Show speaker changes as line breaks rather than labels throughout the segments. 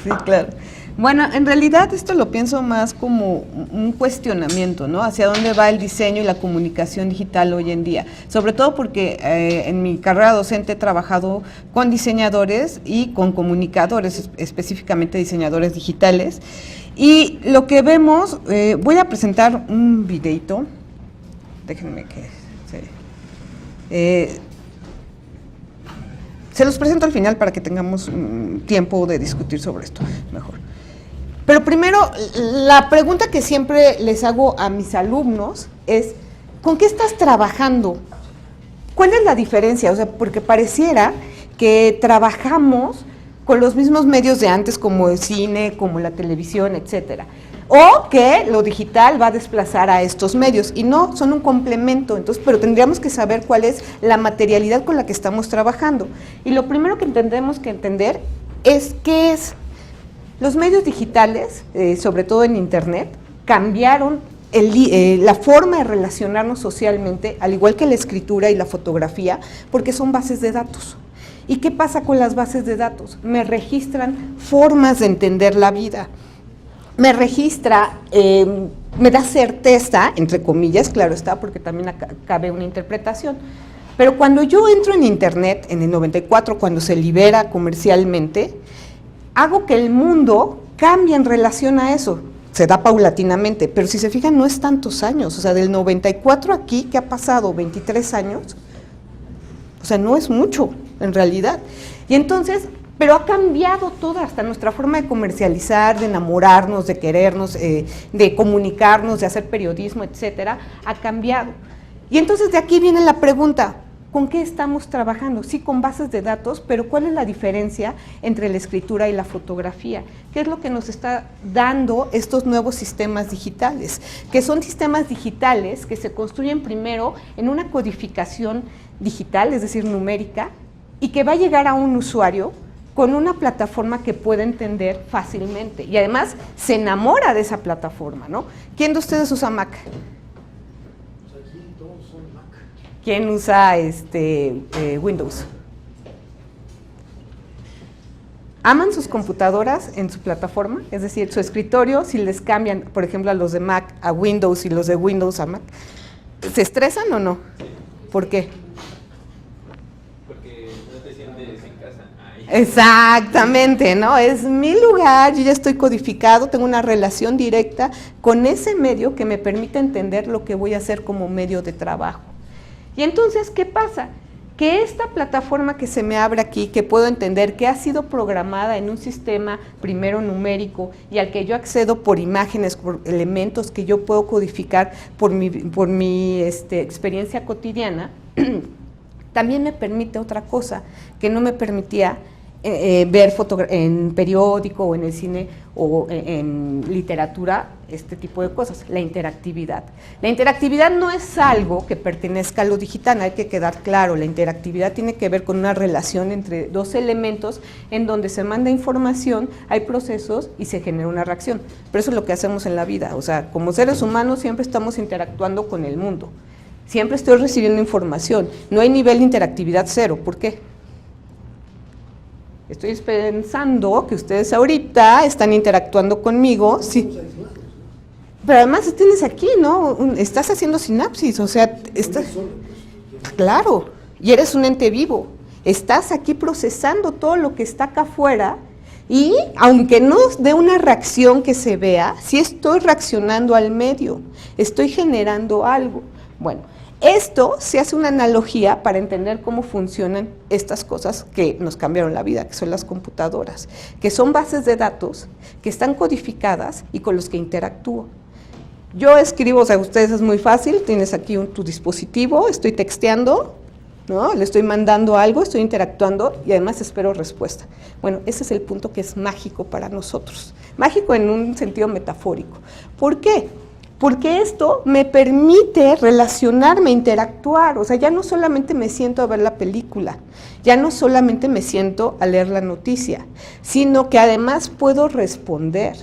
Sí, claro. Bueno, en realidad esto lo pienso más como un cuestionamiento, ¿no? Hacia dónde va el diseño y la comunicación digital hoy en día. Sobre todo porque en mi carrera docente he trabajado con diseñadores y con comunicadores, específicamente diseñadores digitales. Y lo que vemos, voy a presentar un videito. Déjenme que... se los presento al final para que tengamos tiempo de discutir sobre esto mejor. Pero primero, la pregunta que siempre les hago a mis alumnos es, ¿con qué estás trabajando? ¿Cuál es la diferencia? O sea, porque pareciera que trabajamos con los mismos medios de antes, como el cine, como la televisión, etcétera. O que lo digital va a desplazar a estos medios, y no, son un complemento. Entonces, pero tendríamos que saber cuál es la materialidad con la que estamos trabajando. Y lo primero que tendremos que entender es qué es. Los medios digitales, sobre todo en Internet, cambiaron la forma de relacionarnos socialmente, al igual que la escritura y la fotografía, porque son bases de datos. ¿Y qué pasa con las bases de datos? Me registran formas de entender la vida. Me registra, me da certeza, entre comillas, claro está, porque también cabe una interpretación. Pero cuando yo entro en Internet, en el 94, cuando se libera comercialmente, hago que el mundo cambie en relación a eso. Se da paulatinamente, pero si se fijan, no es tantos años. O sea, del 94 aquí, ¿qué ha pasado? 23 años. O sea, no es mucho, en realidad. Y entonces, pero ha cambiado todo, hasta nuestra forma de comercializar, de enamorarnos, de querernos, de comunicarnos, de hacer periodismo, etcétera, ha cambiado. Y entonces de aquí viene la pregunta, ¿con qué estamos trabajando? Sí, con bases de datos, pero ¿cuál es la diferencia entre la escritura y la fotografía? ¿Qué es lo que nos está dando estos nuevos sistemas digitales? Que son sistemas digitales que se construyen primero en una codificación digital, es decir, numérica, y que va a llegar a un usuario con una plataforma que puede entender fácilmente. Y además se enamora de esa plataforma, ¿no? ¿Quién de ustedes usa Mac? ¿Quién usa Windows? ¿Aman sus computadoras en su plataforma? Es decir, su escritorio, si les cambian, por ejemplo, a los de Mac a Windows y los de Windows a Mac, ¿se estresan o no? ¿Por qué?
Porque no te sientes en casa. Ay.
Exactamente, ¿no? Es mi lugar, yo ya estoy codificado, tengo una relación directa con ese medio que me permite entender lo que voy a hacer como medio de trabajo. Y entonces, ¿qué pasa? Que esta plataforma que se me abre aquí, que puedo entender que ha sido programada en un sistema primero numérico y al que yo accedo por imágenes, por elementos que yo puedo codificar por mi experiencia cotidiana, también me permite otra cosa que no me permitía ver en periódico o en el cine o en literatura, este tipo de cosas, la interactividad. La interactividad no es algo que pertenezca a lo digital, hay que quedar claro, la interactividad tiene que ver con una relación entre dos elementos en donde se manda información, hay procesos y se genera una reacción. Pero eso es lo que hacemos en la vida, o sea, como seres humanos siempre estamos interactuando con el mundo, siempre estoy recibiendo información, no hay nivel de interactividad cero. ¿Por qué? Estoy pensando que ustedes ahorita están interactuando conmigo, sí. Pero además tienes aquí, ¿no? Estás haciendo sinapsis, o sea, claro, y eres un ente vivo. Estás aquí procesando todo lo que está acá afuera y, aunque no dé una reacción que se vea, sí estoy reaccionando al medio, estoy generando algo. Bueno, esto se hace una analogía para entender cómo funcionan estas cosas que nos cambiaron la vida, que son las computadoras, que son bases de datos que están codificadas y con los que interactúo. Yo escribo, o sea, ustedes es muy fácil, tienes aquí tu dispositivo, estoy texteando, ¿no? Le estoy mandando algo, estoy interactuando y además espero respuesta. Bueno, ese es el punto que es mágico para nosotros. Mágico en un sentido metafórico. ¿Por qué? Porque esto me permite relacionarme, interactuar. O sea, ya no solamente me siento a ver la película, ya no solamente me siento a leer la noticia, sino que además puedo responder.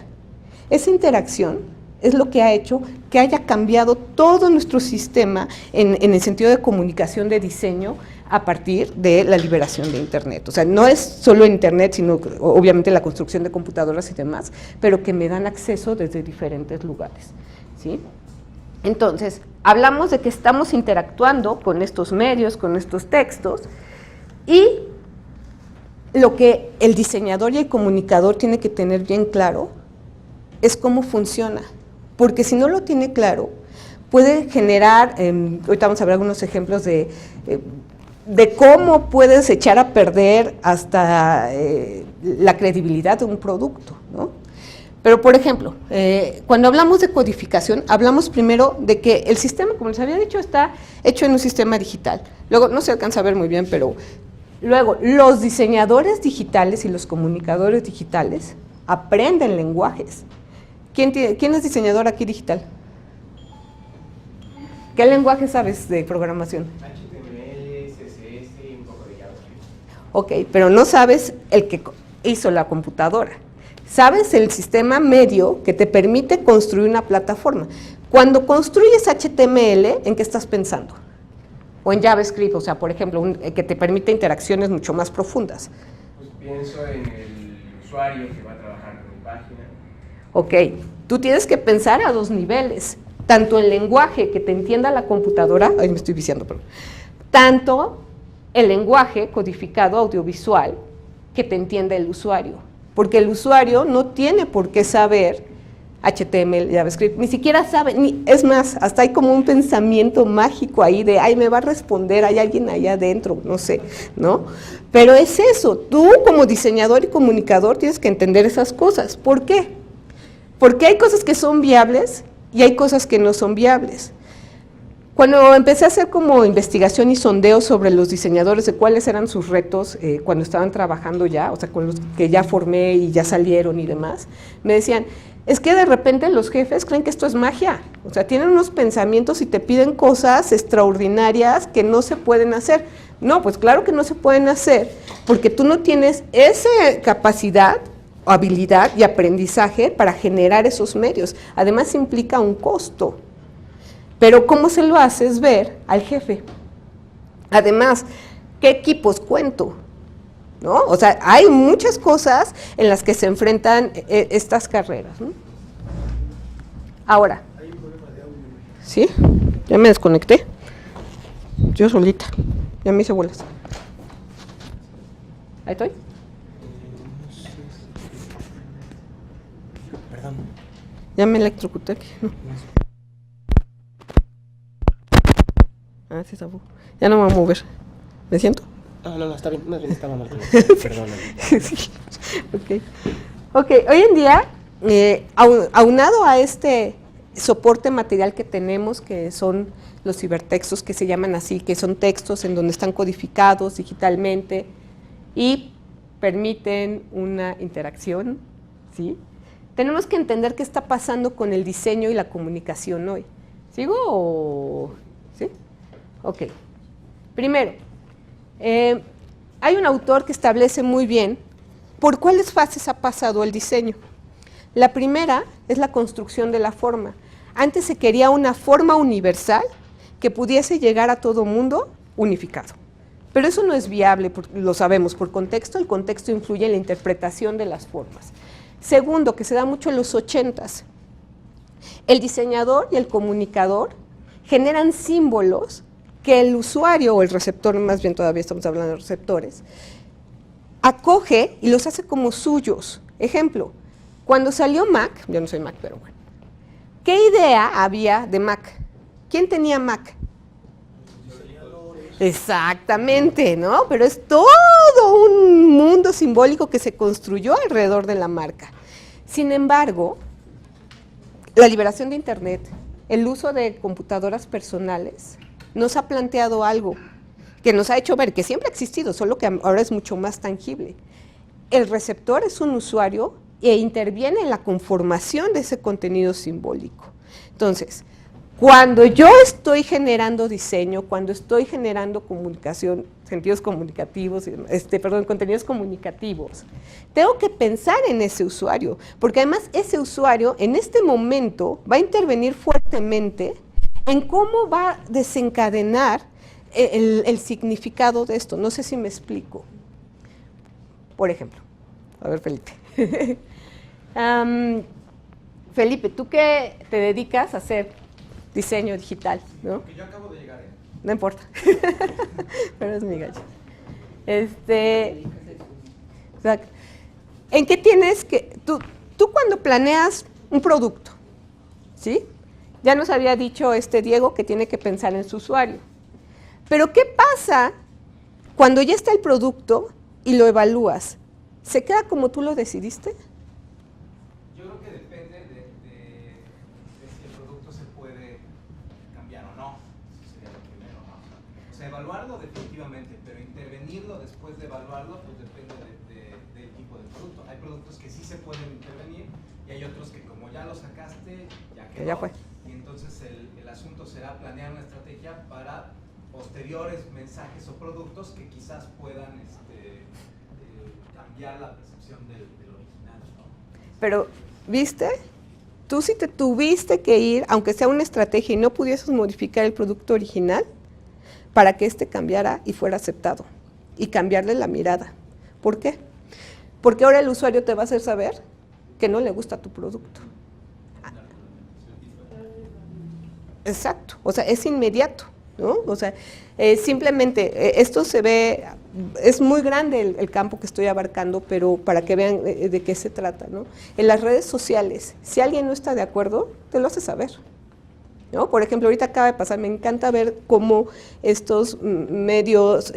Esa interacción es lo que ha hecho que haya cambiado todo nuestro sistema en el sentido de comunicación, de diseño, a partir de la liberación de Internet. O sea, no es solo Internet, sino obviamente la construcción de computadoras y demás, pero que me dan acceso desde diferentes lugares, ¿sí? Entonces, hablamos de que estamos interactuando con estos medios, con estos textos, y lo que el diseñador y el comunicador tiene que tener bien claro es cómo funciona, porque si no lo tiene claro, puede generar, ahorita vamos a ver algunos ejemplos de cómo puedes echar a perder hasta la credibilidad de un producto, ¿no? Pero, por ejemplo, cuando hablamos de codificación, hablamos primero de que el sistema, como les había dicho, está hecho en un sistema digital. Luego, no se alcanza a ver muy bien, pero luego, los diseñadores digitales y los comunicadores digitales aprenden lenguajes. ¿Quién es diseñador aquí digital? ¿Qué lenguaje sabes de programación?
HTML, CSS y un poco de JavaScript.
Ok, pero no sabes el que hizo la computadora. Sabes el sistema medio que te permite construir una plataforma. Cuando construyes HTML, ¿en qué estás pensando? O en JavaScript, o sea, por ejemplo, que te permite interacciones mucho más profundas.
Pues pienso en el usuario que va a trabajar con mi página.
Ok, tú tienes que pensar a dos niveles, tanto el lenguaje que te entienda la computadora, ay, me estoy viciando, pero tanto el lenguaje codificado audiovisual que te entienda el usuario, porque el usuario no tiene por qué saber HTML, JavaScript, ni siquiera sabe, es más, hasta hay como un pensamiento mágico ahí de, ay, me va a responder, hay alguien allá adentro, no sé, ¿no? Pero es eso, tú como diseñador y comunicador tienes que entender esas cosas. ¿Por qué? Porque hay cosas que son viables y hay cosas que no son viables. Cuando empecé a hacer como investigación y sondeo sobre los diseñadores de cuáles eran sus retos cuando estaban trabajando ya, o sea, con los que ya formé y ya salieron y demás, me decían, es que de repente los jefes creen que esto es magia, o sea, tienen unos pensamientos y te piden cosas extraordinarias que no se pueden hacer. No, pues claro que no se pueden hacer, porque tú no tienes esa capacidad, habilidad y aprendizaje para generar esos medios. Además implica un costo. Pero ¿cómo se lo haces ver al jefe? Además, ¿qué equipos cuento? ¿No? O sea, hay muchas cosas en las que se enfrentan estas carreras, ¿no? Ahora. Hay un problema de audio. ¿Sí? Ya me desconecté. Yo solita. Ya me hice bolas. ¿Ahí estoy?
Perdón.
Ya me electrocuté aquí. No. Ah, sí, está. Ya no me voy a mover. ¿Me siento?
No, está bien. Más bien estaba mal. Perdóname.
Sí. Ok, hoy en día, aunado a este soporte material que tenemos, que son los cibertextos, que se llaman así, que son textos en donde están codificados digitalmente y permiten una interacción, ¿sí? Tenemos que entender qué está pasando con el diseño y la comunicación hoy. ¿Sigo o...? ¿Sí? Ok. Primero, hay un autor que establece muy bien por cuáles fases ha pasado el diseño. La primera es la construcción de la forma. Antes se quería una forma universal que pudiese llegar a todo mundo unificado. Pero eso no es viable, lo sabemos, por contexto. El contexto influye en la interpretación de las formas. Segundo, que se da mucho en los 80s, el diseñador y el comunicador generan símbolos que el usuario o el receptor, más bien todavía estamos hablando de receptores, acoge y los hace como suyos. Ejemplo, cuando salió Mac, yo no soy Mac, pero bueno, ¿qué idea había de Mac? ¿Quién tenía Mac? Exactamente, ¿no? Pero es todo un mundo simbólico que se construyó alrededor de la marca. Sin embargo, la liberación de Internet, el uso de computadoras personales, nos ha planteado algo, que nos ha hecho ver que siempre ha existido, solo que ahora es mucho más tangible. El receptor es un usuario e interviene en la conformación de ese contenido simbólico. Entonces, cuando yo estoy generando diseño, cuando estoy generando comunicación, sentidos comunicativos, contenidos comunicativos, tengo que pensar en ese usuario, porque además ese usuario en este momento va a intervenir fuertemente en cómo va a desencadenar el significado de esto. No sé si me explico. Por ejemplo, a ver, Felipe. Felipe, ¿tú qué te dedicas a hacer? Diseño digital, ¿no?
Que yo acabo de llegar, ¿eh?
No importa, pero es mi gallo. ¿En qué tienes que...? Tú cuando planeas un producto, ¿sí? Ya nos había dicho Diego que tiene que pensar en su usuario. Pero ¿qué pasa cuando ya está el producto y lo evalúas? ¿Se queda como tú lo decidiste?
Yo creo que depende de si el producto se puede cambiar o no. Eso sería lo primero, ¿no? O sea, evaluarlo definitivamente, pero intervenirlo después de evaluarlo, pues depende del tipo de producto. Hay productos que sí se pueden intervenir y hay otros que como ya lo sacaste, ya quedó.
Ya fue.
Y entonces el asunto será planear una estrategia para posteriores mensajes o productos que quizás puedan cambiar la percepción del original, ¿no?
Pero, ¿viste? Tú sí te tuviste que ir, aunque sea una estrategia y no pudieses modificar el producto original, para que cambiara y fuera aceptado. Y cambiarle la mirada. ¿Por qué? Porque ahora el usuario te va a hacer saber que no le gusta tu producto. Exacto, o sea, es inmediato, ¿no? O sea, simplemente, esto se ve, es muy grande el campo que estoy abarcando, pero para que vean de qué se trata, ¿no? En las redes sociales, si alguien no está de acuerdo, te lo hace saber, ¿no? Por ejemplo, ahorita acaba de pasar, me encanta ver cómo estos medios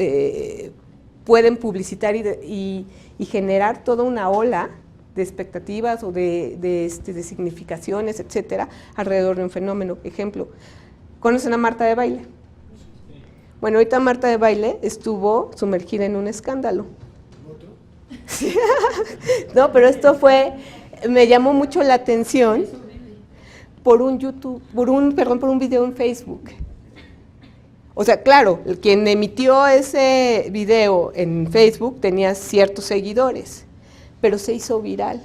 pueden publicitar y generar toda una ola de expectativas o de significaciones, etcétera, alrededor de un fenómeno. Ejemplo, ¿conocen a Marta de Baile? Bueno, ahorita Marta de Baile estuvo sumergida en un escándalo. Sí. No, pero esto me llamó mucho la atención por un video en Facebook. O sea, claro, quien emitió ese video en Facebook tenía ciertos seguidores, pero se hizo viral.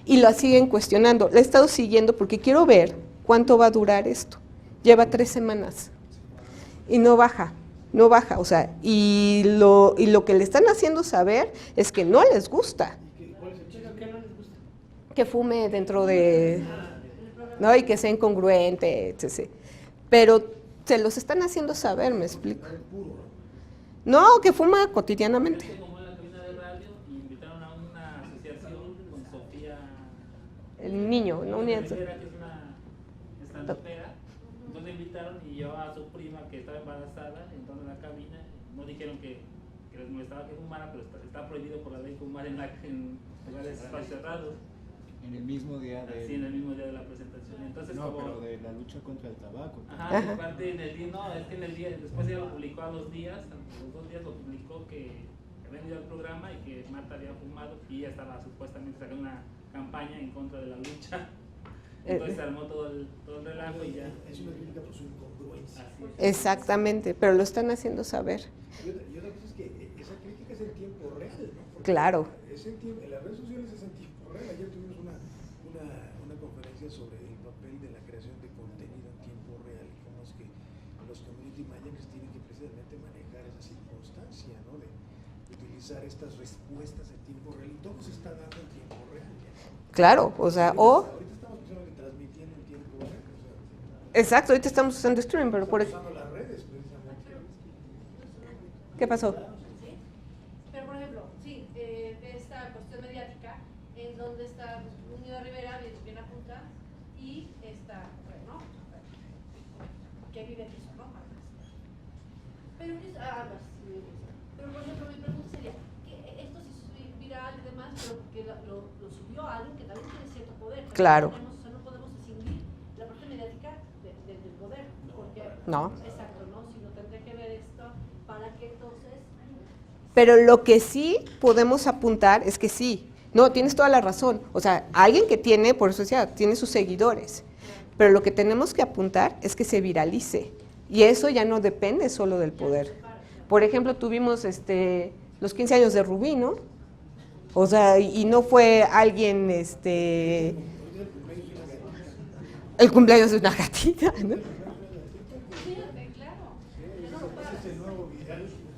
Y lo siguen cuestionando. La he estado siguiendo porque quiero ver cuánto va a durar esto. Lleva 3 semanas. Y no baja, o sea, y lo que le están haciendo saber es que no les gusta.
¿Qué no les gusta?
Que fume dentro de, ¿no? Y que sea incongruente, etc. Pero se los están haciendo saber, ¿me explico? No, que fuma cotidianamente.
Como en la cabina de radio, invitaron a una asociación con Sofía.
El niño, ¿no?
Que es una estandopera. Entonces invitaron y yo a su prima que estaba embarazada, entonces en la cabina, no dijeron que les molestaba que fumara, pero está prohibido por la ley fumar en lugares espacios cerrados.
En el mismo día de...
Sí, en el mismo día de la presentación. Entonces,
no,
como,
pero de la lucha contra el tabaco.
Ajá, aparte en el día, no, es que en el día, después ella lo publicó a los 2 días lo publicó que había ido al programa y que Marta había fumado y ella estaba supuestamente sacando una campaña en contra de la lucha. Entonces se armó todo el relajo y ya.
Es una crítica por su incongruencia.
Exactamente, pero lo están haciendo saber.
Y otra cosa es que esa crítica es en tiempo real, ¿no? Porque
Claro.
En las redes sociales es en tiempo real. Ayer tuvimos una conferencia sobre el papel de la creación de contenido en tiempo real y cómo es que los community managers tienen que precisamente manejar esa circunstancia, ¿no? De utilizar estas respuestas en tiempo real y todo se está dando en tiempo real.
Claro, o sea,
Ahorita estamos transmitiendo en tiempo real.
Exacto, ahorita estamos usando streaming, pero por
Usando las redes, precisamente.
¿Qué pasó?
¿Sí? Pero, por ejemplo, sí, esta cuestión mediática, en donde está Unido Rivera, bien apunta, y esta mujer, ¿no? Que vive en eso, ¿no? Pero, pero, por ejemplo, mi pregunta sería, que esto se hizo viral y demás, pero porque lo subió a alguien que también tiene cierto poder.
Claro.
No podemos distinguir la parte mediática del poder, porque...
No.
Exacto, ¿no? Sino tendría que ver esto
Pero lo que sí podemos apuntar es que sí, no, tienes toda la razón. O sea, alguien que tiene, por eso decía, tiene sus seguidores. Pero lo que tenemos que apuntar es que se viralice. Y eso ya no depende solo del poder. Por ejemplo, tuvimos los 15 años de Rubí, ¿no? O sea, y no fue alguien, el cumpleaños de una gatita, ¿no?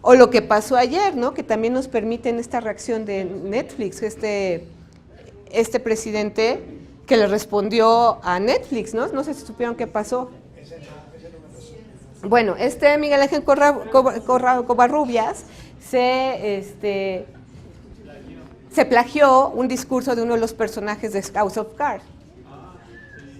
O lo que pasó ayer, ¿no? Que también nos permiten esta reacción de Netflix, este presidente que le respondió a Netflix, ¿no? No sé si supieron qué pasó. Bueno, Miguel Ángel Covarrubias se plagió un discurso de uno de los personajes de House of Cards.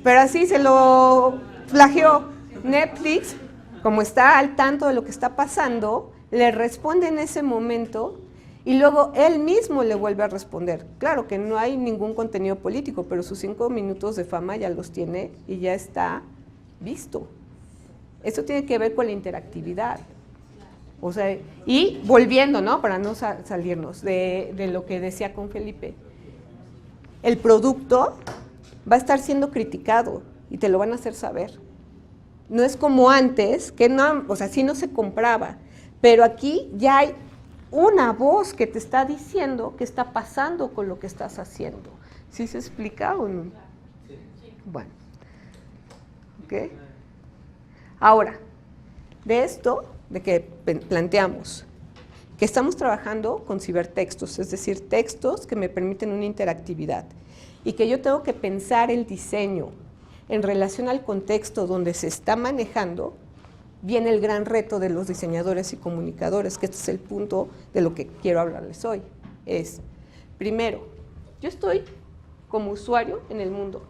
Pero así se lo plagió. Netflix, como está al tanto de lo que está pasando, le responde en ese momento y luego él mismo le vuelve a responder. Claro que no hay ningún contenido político, pero sus 5 minutos de fama ya los tiene y ya está visto. Esto tiene que ver con la interactividad. O sea, y volviendo, ¿no? Para no salirnos de lo que decía con Felipe, el producto va a estar siendo criticado y te lo van a hacer saber. No es como antes, que no, o sea, sí no se compraba, pero aquí ya hay una voz que te está diciendo qué está pasando con lo que estás haciendo. ¿Sí se explica o no? Bueno, ¿ok? Ahora, de esto, de que planteamos que estamos trabajando con cibertextos, es decir, textos que me permiten una interactividad y que yo tengo que pensar el diseño en relación al contexto donde se está manejando, viene el gran reto de los diseñadores y comunicadores, que este es el punto de lo que quiero hablarles hoy. Es, primero, yo estoy como usuario en el mundo.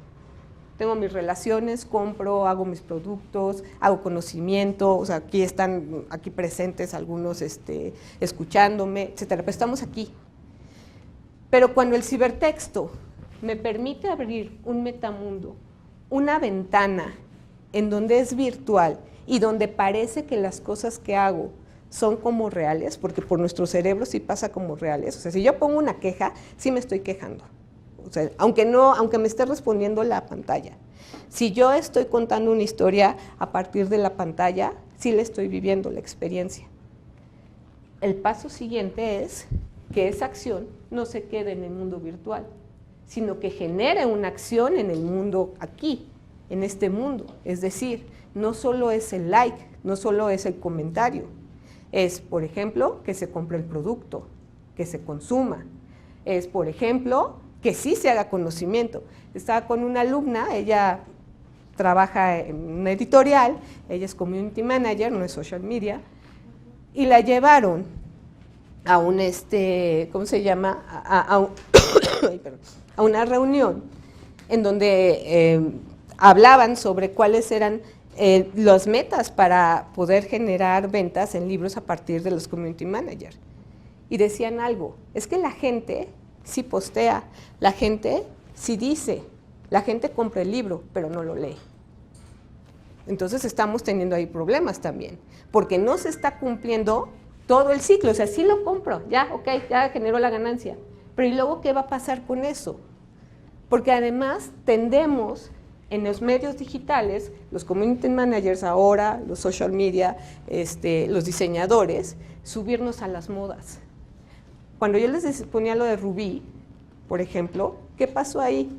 Tengo mis relaciones, compro, hago mis productos, hago conocimiento, o sea, aquí están aquí presentes algunos escuchándome, etcétera, pero estamos aquí. Pero cuando el cibertexto me permite abrir un metamundo, una ventana en donde es virtual y donde parece que las cosas que hago son como reales, porque por nuestro cerebro sí pasa como reales, o sea, si yo pongo una queja, sí me estoy quejando. O sea, aunque me esté respondiendo la pantalla. Si yo estoy contando una historia a partir de la pantalla, sí le estoy viviendo la experiencia. El paso siguiente es que esa acción no se quede en el mundo virtual, sino que genere una acción en el mundo aquí, en este mundo. Es decir, no solo es el like, no solo es el comentario, es, por ejemplo, que se compre el producto, que se consuma, es, por ejemplo, que sí se haga conocimiento. Estaba con una alumna, ella trabaja en una editorial, ella es community manager, no es social media, y la llevaron a un, ¿cómo se llama? A una reunión en donde hablaban sobre cuáles eran las metas para poder generar ventas en libros a partir de los community managers. Y decían algo, es que la gente sí postea, la gente sí dice, la gente compra el libro, pero no lo lee. Entonces estamos teniendo ahí problemas también, porque no se está cumpliendo todo el ciclo. O sea, sí lo compro, ya, ok, ya generó la ganancia, pero ¿y luego qué va a pasar con eso? Porque además tendemos en los medios digitales, los community managers ahora, los social media, los diseñadores, subirnos a las modas. Cuando yo les ponía lo de Rubí, por ejemplo, ¿qué pasó ahí?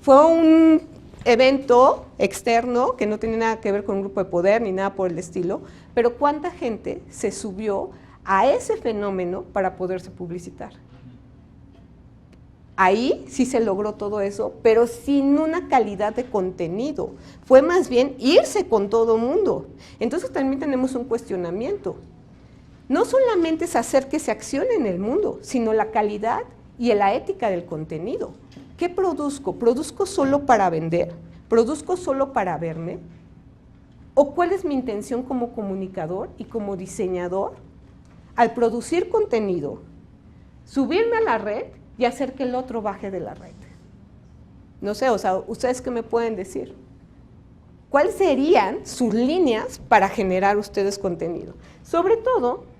Fue un evento externo que no tenía nada que ver con un grupo de poder ni nada por el estilo, pero ¿cuánta gente se subió a ese fenómeno para poderse publicitar? Ahí sí se logró todo eso, pero sin una calidad de contenido. Fue más bien irse con todo mundo. Entonces también tenemos un cuestionamiento. No solamente es hacer que se accione en el mundo, sino la calidad y la ética del contenido. ¿Qué produzco? ¿Produzco solo para vender? ¿Produzco solo para verme? ¿O cuál es mi intención como comunicador y como diseñador al producir contenido, subirme a la red y hacer que el otro baje de la red? No sé, o sea, ¿ustedes qué me pueden decir? ¿Cuáles serían sus líneas para generar ustedes contenido? Sobre todo,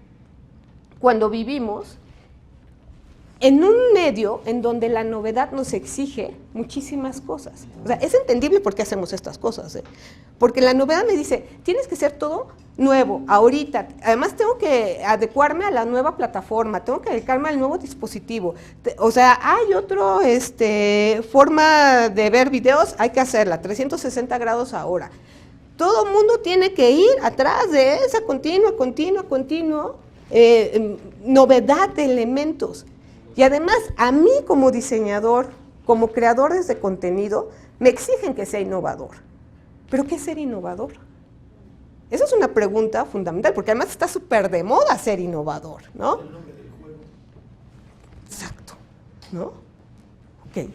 cuando vivimos en un medio en donde la novedad nos exige muchísimas cosas. O sea, es entendible por qué hacemos estas cosas, ¿eh? Porque la novedad me dice, tienes que ser todo nuevo, ahorita. Además, tengo que adecuarme a la nueva plataforma, tengo que adecuarme al nuevo dispositivo. O sea, hay otra forma de ver videos, hay que hacerla, 360 grados ahora. Todo el mundo tiene que ir atrás de esa continua novedad de elementos. Y además, a mí como diseñador, como creadores de contenido, me exigen que sea innovador. ¿Pero qué es ser innovador? Esa es una pregunta fundamental, porque además está súper de moda ser innovador, ¿no?
El nombre del juego.
Exacto, ¿no? Ok.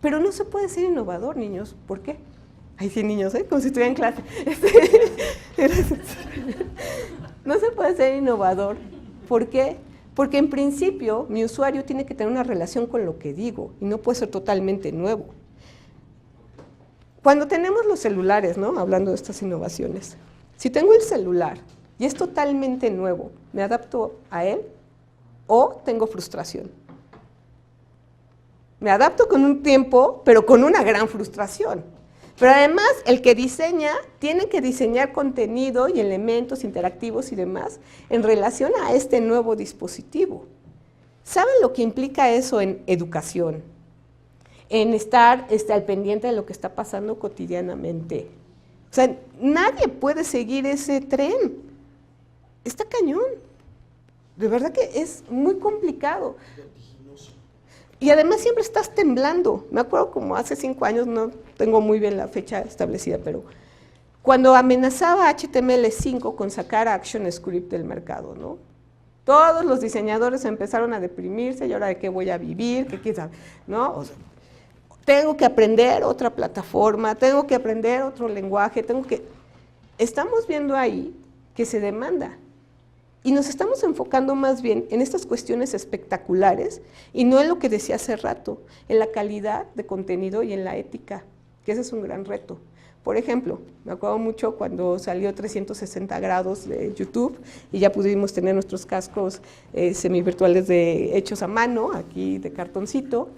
Pero no se puede ser innovador, niños. ¿Por qué? Ay, sí, niños, ¿eh? Como si estuviera en clase. No se puede ser innovador. ¿Por qué? Porque en principio mi usuario tiene que tener una relación con lo que digo y no puede ser totalmente nuevo. Cuando tenemos los celulares, ¿no? Hablando de estas innovaciones, si tengo el celular y es totalmente nuevo, ¿me adapto a él o tengo frustración? Me adapto con un tiempo, pero con una gran frustración. Pero además, el que diseña, tiene que diseñar contenido y elementos interactivos y demás en relación a este nuevo dispositivo. ¿Saben lo que implica eso en educación? En estar al pendiente de lo que está pasando cotidianamente. O sea, nadie puede seguir ese tren. Está cañón. De verdad que es muy complicado. Y además siempre estás temblando. Me acuerdo como hace 5 años, no tengo muy bien la fecha establecida, pero cuando amenazaba HTML5 con sacar ActionScript del mercado, ¿no? Todos los diseñadores empezaron a deprimirse, y ahora de qué voy a vivir, qué quién sabe, ¿no? O sea, tengo que aprender otra plataforma, tengo que aprender otro lenguaje, Estamos viendo ahí que se demanda. Y nos estamos enfocando más bien en estas cuestiones espectaculares y no en lo que decía hace rato, en la calidad de contenido y en la ética, que ese es un gran reto. Por ejemplo, me acuerdo mucho cuando salió 360 grados de YouTube y ya pudimos tener nuestros cascos semivirtuales hechos a mano, aquí de cartoncito,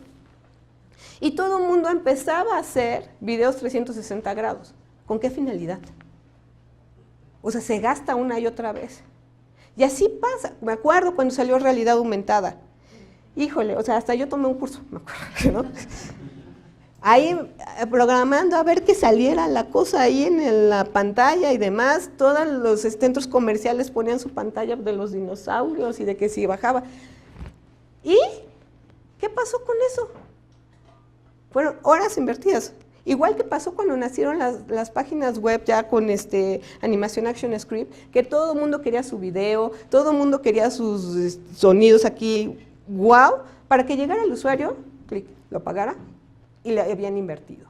y todo el mundo empezaba a hacer videos 360 grados. ¿Con qué finalidad? O sea, se gasta una y otra vez. Y así pasa. Me acuerdo cuando salió realidad aumentada. Híjole, o sea, hasta yo tomé un curso, me acuerdo, ¿no? Ahí programando a ver que saliera la cosa ahí en la pantalla y demás. Todos los centros comerciales ponían su pantalla de los dinosaurios y de que si bajaba. ¿Y qué pasó con eso? Fueron horas invertidas. Igual que pasó cuando nacieron las páginas web ya con animación ActionScript, que todo el mundo quería su video, todo el mundo quería sus sonidos aquí, wow, para que llegara el usuario, clic, lo pagara y le habían invertido.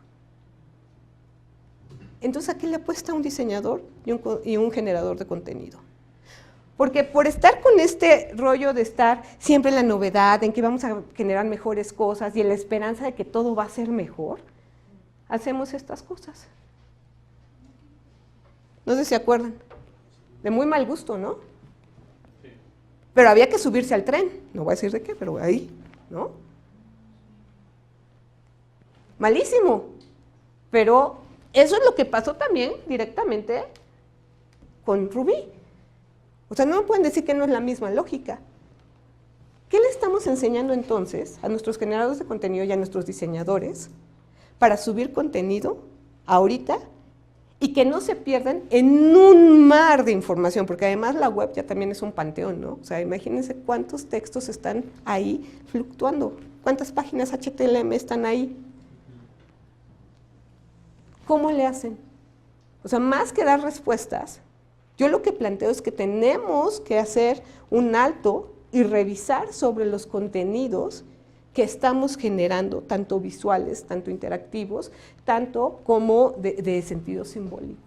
Entonces, ¿a qué le apuesta un diseñador y un generador de contenido? Porque por estar con este rollo de estar siempre en la novedad, en que vamos a generar mejores cosas y en la esperanza de que todo va a ser mejor, hacemos estas cosas. No sé si se acuerdan. De muy mal gusto, ¿no? Sí. Pero había que subirse al tren. No voy a decir de qué, pero ahí, ¿no? Malísimo. Pero eso es lo que pasó también directamente con Ruby. O sea, no me pueden decir que no es la misma lógica. ¿Qué le estamos enseñando entonces a nuestros generadores de contenido y a nuestros diseñadores para subir contenido ahorita y que no se pierdan en un mar de información? Porque además la web ya también es un panteón, ¿no? O sea, imagínense cuántos textos están ahí fluctuando, cuántas páginas HTML están ahí. ¿Cómo le hacen? O sea, más que dar respuestas, yo lo que planteo es que tenemos que hacer un alto y revisar sobre los contenidos que estamos generando, tanto visuales, tanto interactivos, tanto como de sentido simbólico.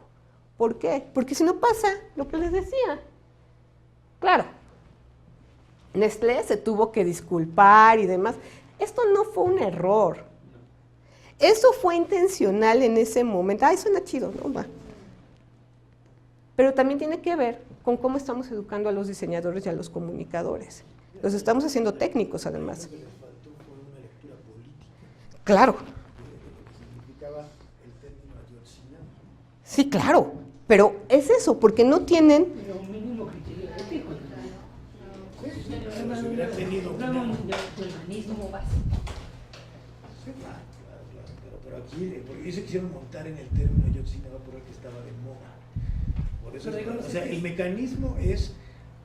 ¿Por qué? Porque si no pasa lo que les decía. Claro, Nestlé se tuvo que disculpar y demás. Esto no fue un error. Eso fue intencional en ese momento. Ay, suena chido, ¿no? Va. Pero también tiene que ver con cómo estamos educando a los diseñadores y a los comunicadores. Los estamos haciendo técnicos, además.
Lo que les faltó fue una lectura política
Claro,
de lo que significaba el término ayotzinapa.
sí, claro, pero es eso, porque no tienen,
Pero un mínimo criterio ético.
Pero si hubiera tenido una-
Humanismo básico.
Sí, claro, pero aquí, porque ellos se quisieron montar en el término ayotzinapa por el que estaba de moda. Por eso,
Pero digo,
o sea, el mecanismo es,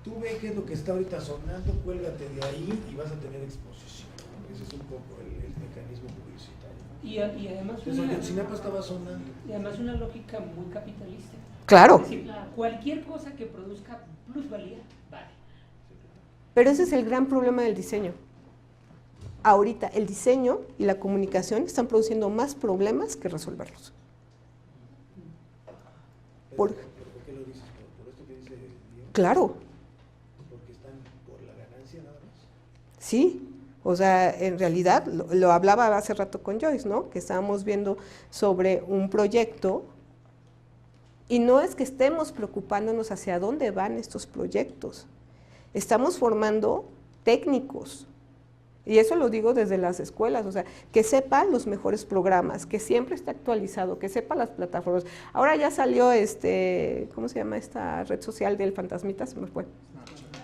tú ve qué es lo que está ahorita sonando, cuélgate de ahí y vas a tener exposición, ¿no? Ese es un poco el mecanismo publicitario, ¿no?
Y además
Entonces Ayotzinapa estaba sonando.
una lógica muy capitalista.
claro,
Es decir, cualquier cosa que produzca plusvalía, vale.
pero ese es el gran problema del diseño. Ahorita el diseño y la comunicación están produciendo más problemas que resolverlos.
¿Por
Por-
qué lo dices? ¿Por esto que dice Diego?
Claro,
Porque están por la ganancia nada más.
sí, o sea, en realidad, lo hablaba hace rato con Joyce, ¿no? Que estábamos viendo sobre un proyecto y no es que estemos preocupándonos hacia dónde van estos proyectos. Estamos formando técnicos. Y eso lo digo desde las escuelas, o sea, que sepan los mejores programas, que siempre esté actualizado, que sepa las plataformas. Ahora ya salió ¿cómo se llama esta red social del fantasmita? Se me fue.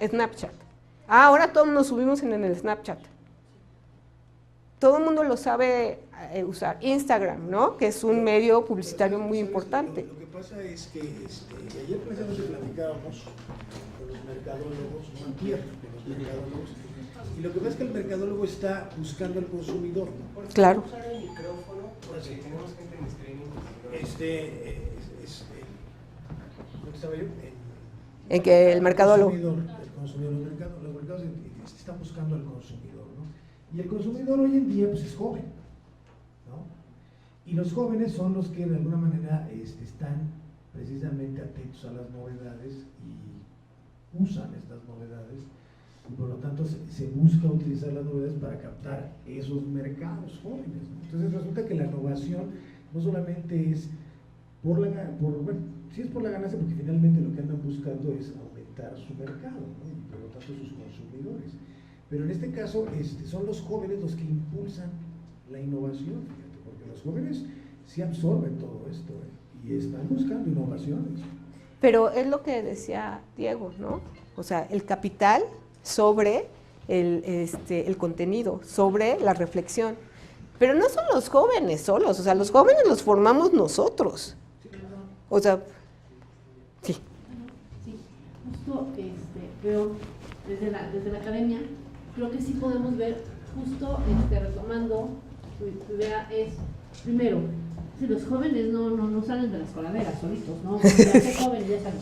Snapchat. Ah, ahora todos nos subimos en el Snapchat. Todo el mundo lo sabe usar. Instagram, ¿no? Que es un medio publicitario muy
¿Sabes?
importante.
Lo que pasa es que ayer precisamente platicábamos con los mercadólogos, no antier, con los mercadólogos, y lo que pasa es que el mercadólogo está buscando al consumidor, ¿no?
Claro.
Usar el micrófono porque tenemos gente en streaming. ¿Dónde estaba yo?
En que el mercadólogo.
El consumidor, los mercados están buscando al consumidor, ¿no? Y el consumidor hoy en día pues es joven, ¿no? Y los jóvenes son los que de alguna manera están precisamente atentos a las novedades y usan estas novedades, y por lo tanto se busca utilizar las novedades para captar esos mercados jóvenes, ¿no? Entonces resulta que la innovación no solamente es bueno, sí es por la ganancia, porque finalmente lo que andan buscando es aumentar su mercado, ¿no? Y por lo tanto sus consumidores. Pero en este caso son los jóvenes los que impulsan la innovación, fíjate, porque los jóvenes sí absorben todo esto, y están buscando innovaciones.
Pero es lo que decía Diego, ¿no? O sea, el capital sobre el contenido, sobre la reflexión. Pero no son los jóvenes solos, o sea, los jóvenes los formamos nosotros. O sea, sí.
Sí, justo veo desde la academia, creo que sí podemos ver, justo retomando tu idea, es primero, si los jóvenes no salen de las coladeras solitos, ¿no? Ya sé jóvenes, ya salen,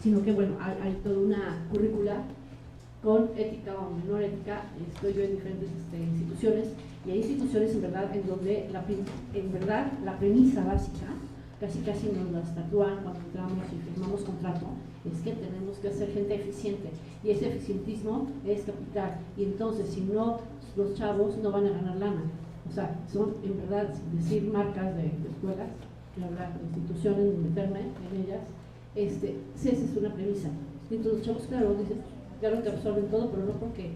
sino que bueno, hay toda una currícula con ética o menor ética. Estoy yo en diferentes instituciones, y hay instituciones en verdad en donde la premisa básica casi nos las tatúan cuando entramos y firmamos contrato, es que tenemos que ser gente eficiente, y ese eficientismo es capital, y entonces si no, los chavos no van a ganar lana. O sea, son en verdad, sin decir marcas de escuelas, la verdad, instituciones, meterme en ellas, sí, esa es una premisa. Y entonces los chavos, claro, dicen, claro que absorben todo, pero no porque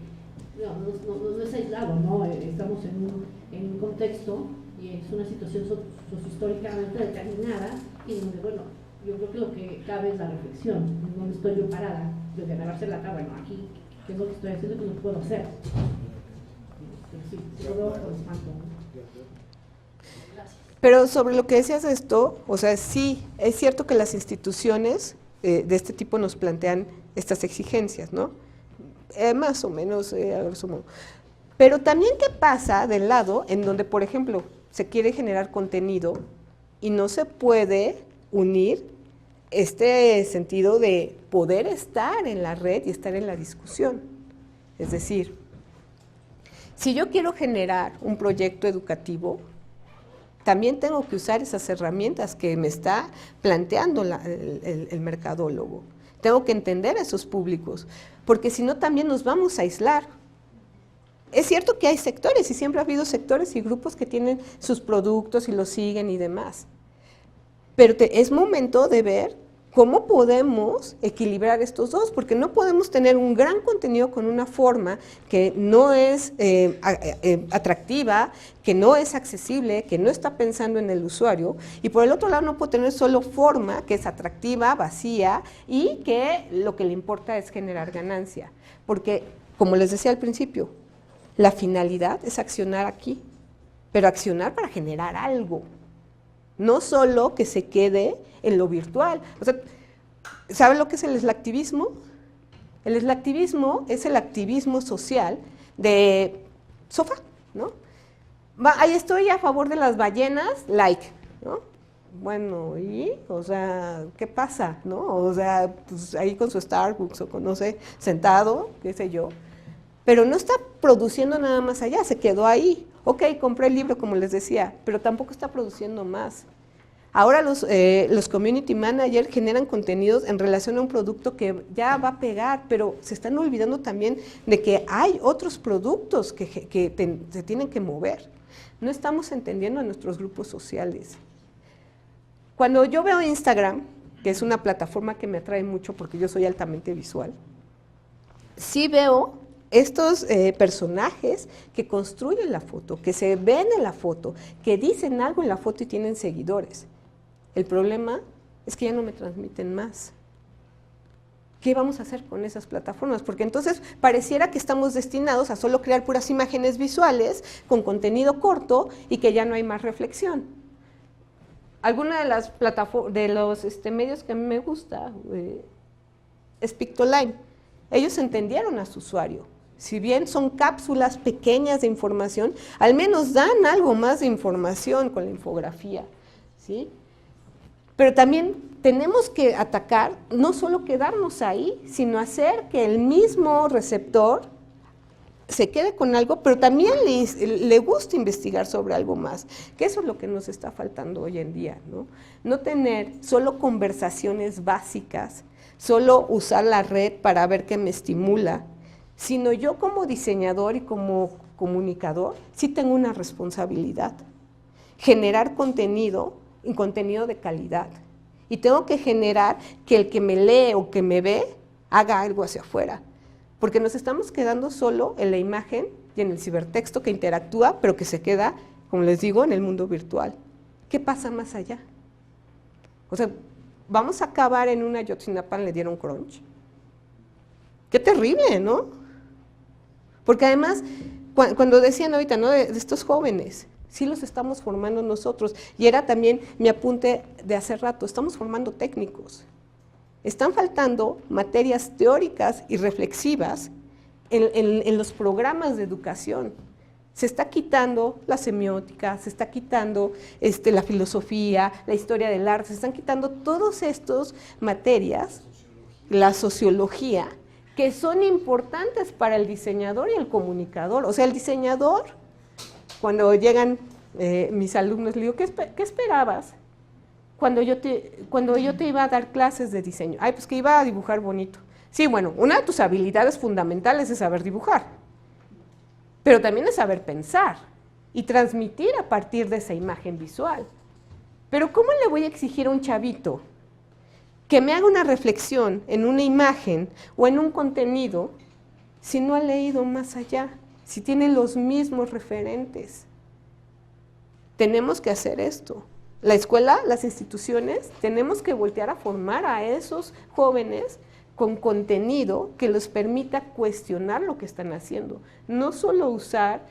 no es aislado, ¿no? Estamos en un contexto y es una situación sociohistóricamente determinada, y donde, bueno, yo creo que lo que cabe es la reflexión, en donde estoy yo parada, desde agarrarse la cara, bueno, aquí, ¿qué es lo que estoy haciendo, qué no puedo hacer? Pero sí, todo por espanto, ¿no?
Pero sobre lo que decías de esto, o sea, sí, es cierto que las instituciones de este tipo nos plantean estas exigencias, ¿no? Más o menos, a grosso modo. Pero también, ¿qué pasa del lado en donde, por ejemplo, se quiere generar contenido y no se puede unir este sentido de poder estar en la red y estar en la discusión? Es decir, si yo quiero generar un proyecto educativo, también tengo que usar esas herramientas que me está planteando el mercadólogo. Tengo que entender a esos públicos, porque si no también nos vamos a aislar. Es cierto que hay sectores, y siempre ha habido sectores y grupos que tienen sus productos y los siguen y demás. Pero es momento de ver ¿cómo podemos equilibrar estos dos? Porque no podemos tener un gran contenido con una forma que no es atractiva, que no es accesible, que no está pensando en el usuario, y por el otro lado no puedo tener solo forma que es atractiva, vacía, y que lo que le importa es generar ganancia. Porque, como les decía al principio, la finalidad es accionar aquí, pero accionar para generar algo. No solo que se quede en lo virtual. O sea, ¿saben lo que es el slacktivismo? El slacktivismo es el activismo social de sofá, ¿no? Ahí estoy a favor de las ballenas, like, ¿no? Bueno, ¿y? O sea, ¿qué pasa, no? O sea, pues ahí con su Starbucks o con, no sé, sentado, qué sé yo. Pero no está produciendo nada más allá, se quedó ahí. Ok, compré el libro, como les decía, pero tampoco está produciendo más. Ahora los community managers generan contenidos en relación a un producto que ya va a pegar, pero se están olvidando también de que hay otros productos que se tienen que mover. No estamos entendiendo a nuestros grupos sociales. Cuando yo veo Instagram, que es una plataforma que me atrae mucho porque yo soy altamente visual, sí veo estos personajes que construyen la foto, que se ven en la foto, que dicen algo en la foto y tienen seguidores. El problema es que ya no me transmiten más. ¿Qué vamos a hacer con esas plataformas? Porque entonces pareciera que estamos destinados a solo crear puras imágenes visuales con contenido corto y que ya no hay más reflexión. Alguna de las plataformas, de los medios que a mí me gusta es Pictoline. Ellos entendieron a su usuario. Si bien son cápsulas pequeñas de información, al menos dan algo más de información con la infografía, ¿sí? Pero también tenemos que atacar, no solo quedarnos ahí, sino hacer que el mismo receptor se quede con algo, pero también le gusta investigar sobre algo más, que eso es lo que nos está faltando hoy en día, ¿no? No tener solo conversaciones básicas, solo usar la red para ver qué me estimula, sino yo como diseñador y como comunicador sí tengo una responsabilidad, generar contenido y contenido de calidad, y tengo que generar que el que me lee o que me ve haga algo hacia afuera, porque nos estamos quedando solo en la imagen y en el cibertexto que interactúa, pero que se queda, como les digo, en el mundo virtual. ¿Qué pasa más allá? O sea, vamos a acabar en una Ayotzinapa, le dieron crunch. Qué terrible, ¿no? Porque además, cuando decían ahorita, ¿no? de estos jóvenes, sí los estamos formando nosotros, y era también mi apunte de hace rato, estamos formando técnicos. Están faltando materias teóricas y reflexivas en los programas de educación. Se está quitando la semiótica, se está quitando la filosofía, la historia del arte, se están quitando todas estas materias, la sociología, que son importantes para el diseñador y el comunicador. O sea, el diseñador, cuando llegan mis alumnos, le digo, ¿qué esperabas cuando yo te iba a dar clases de diseño? Ay, pues que iba a dibujar bonito. Sí, bueno, una de tus habilidades fundamentales es saber dibujar, pero también es saber pensar y transmitir a partir de esa imagen visual. Pero ¿cómo le voy a exigir a un chavito que me haga una reflexión en una imagen o en un contenido si no ha leído más allá, si tiene los mismos referentes? Tenemos que hacer esto. La escuela, las instituciones, tenemos que voltear a formar a esos jóvenes con contenido que les permita cuestionar lo que están haciendo. No solo usar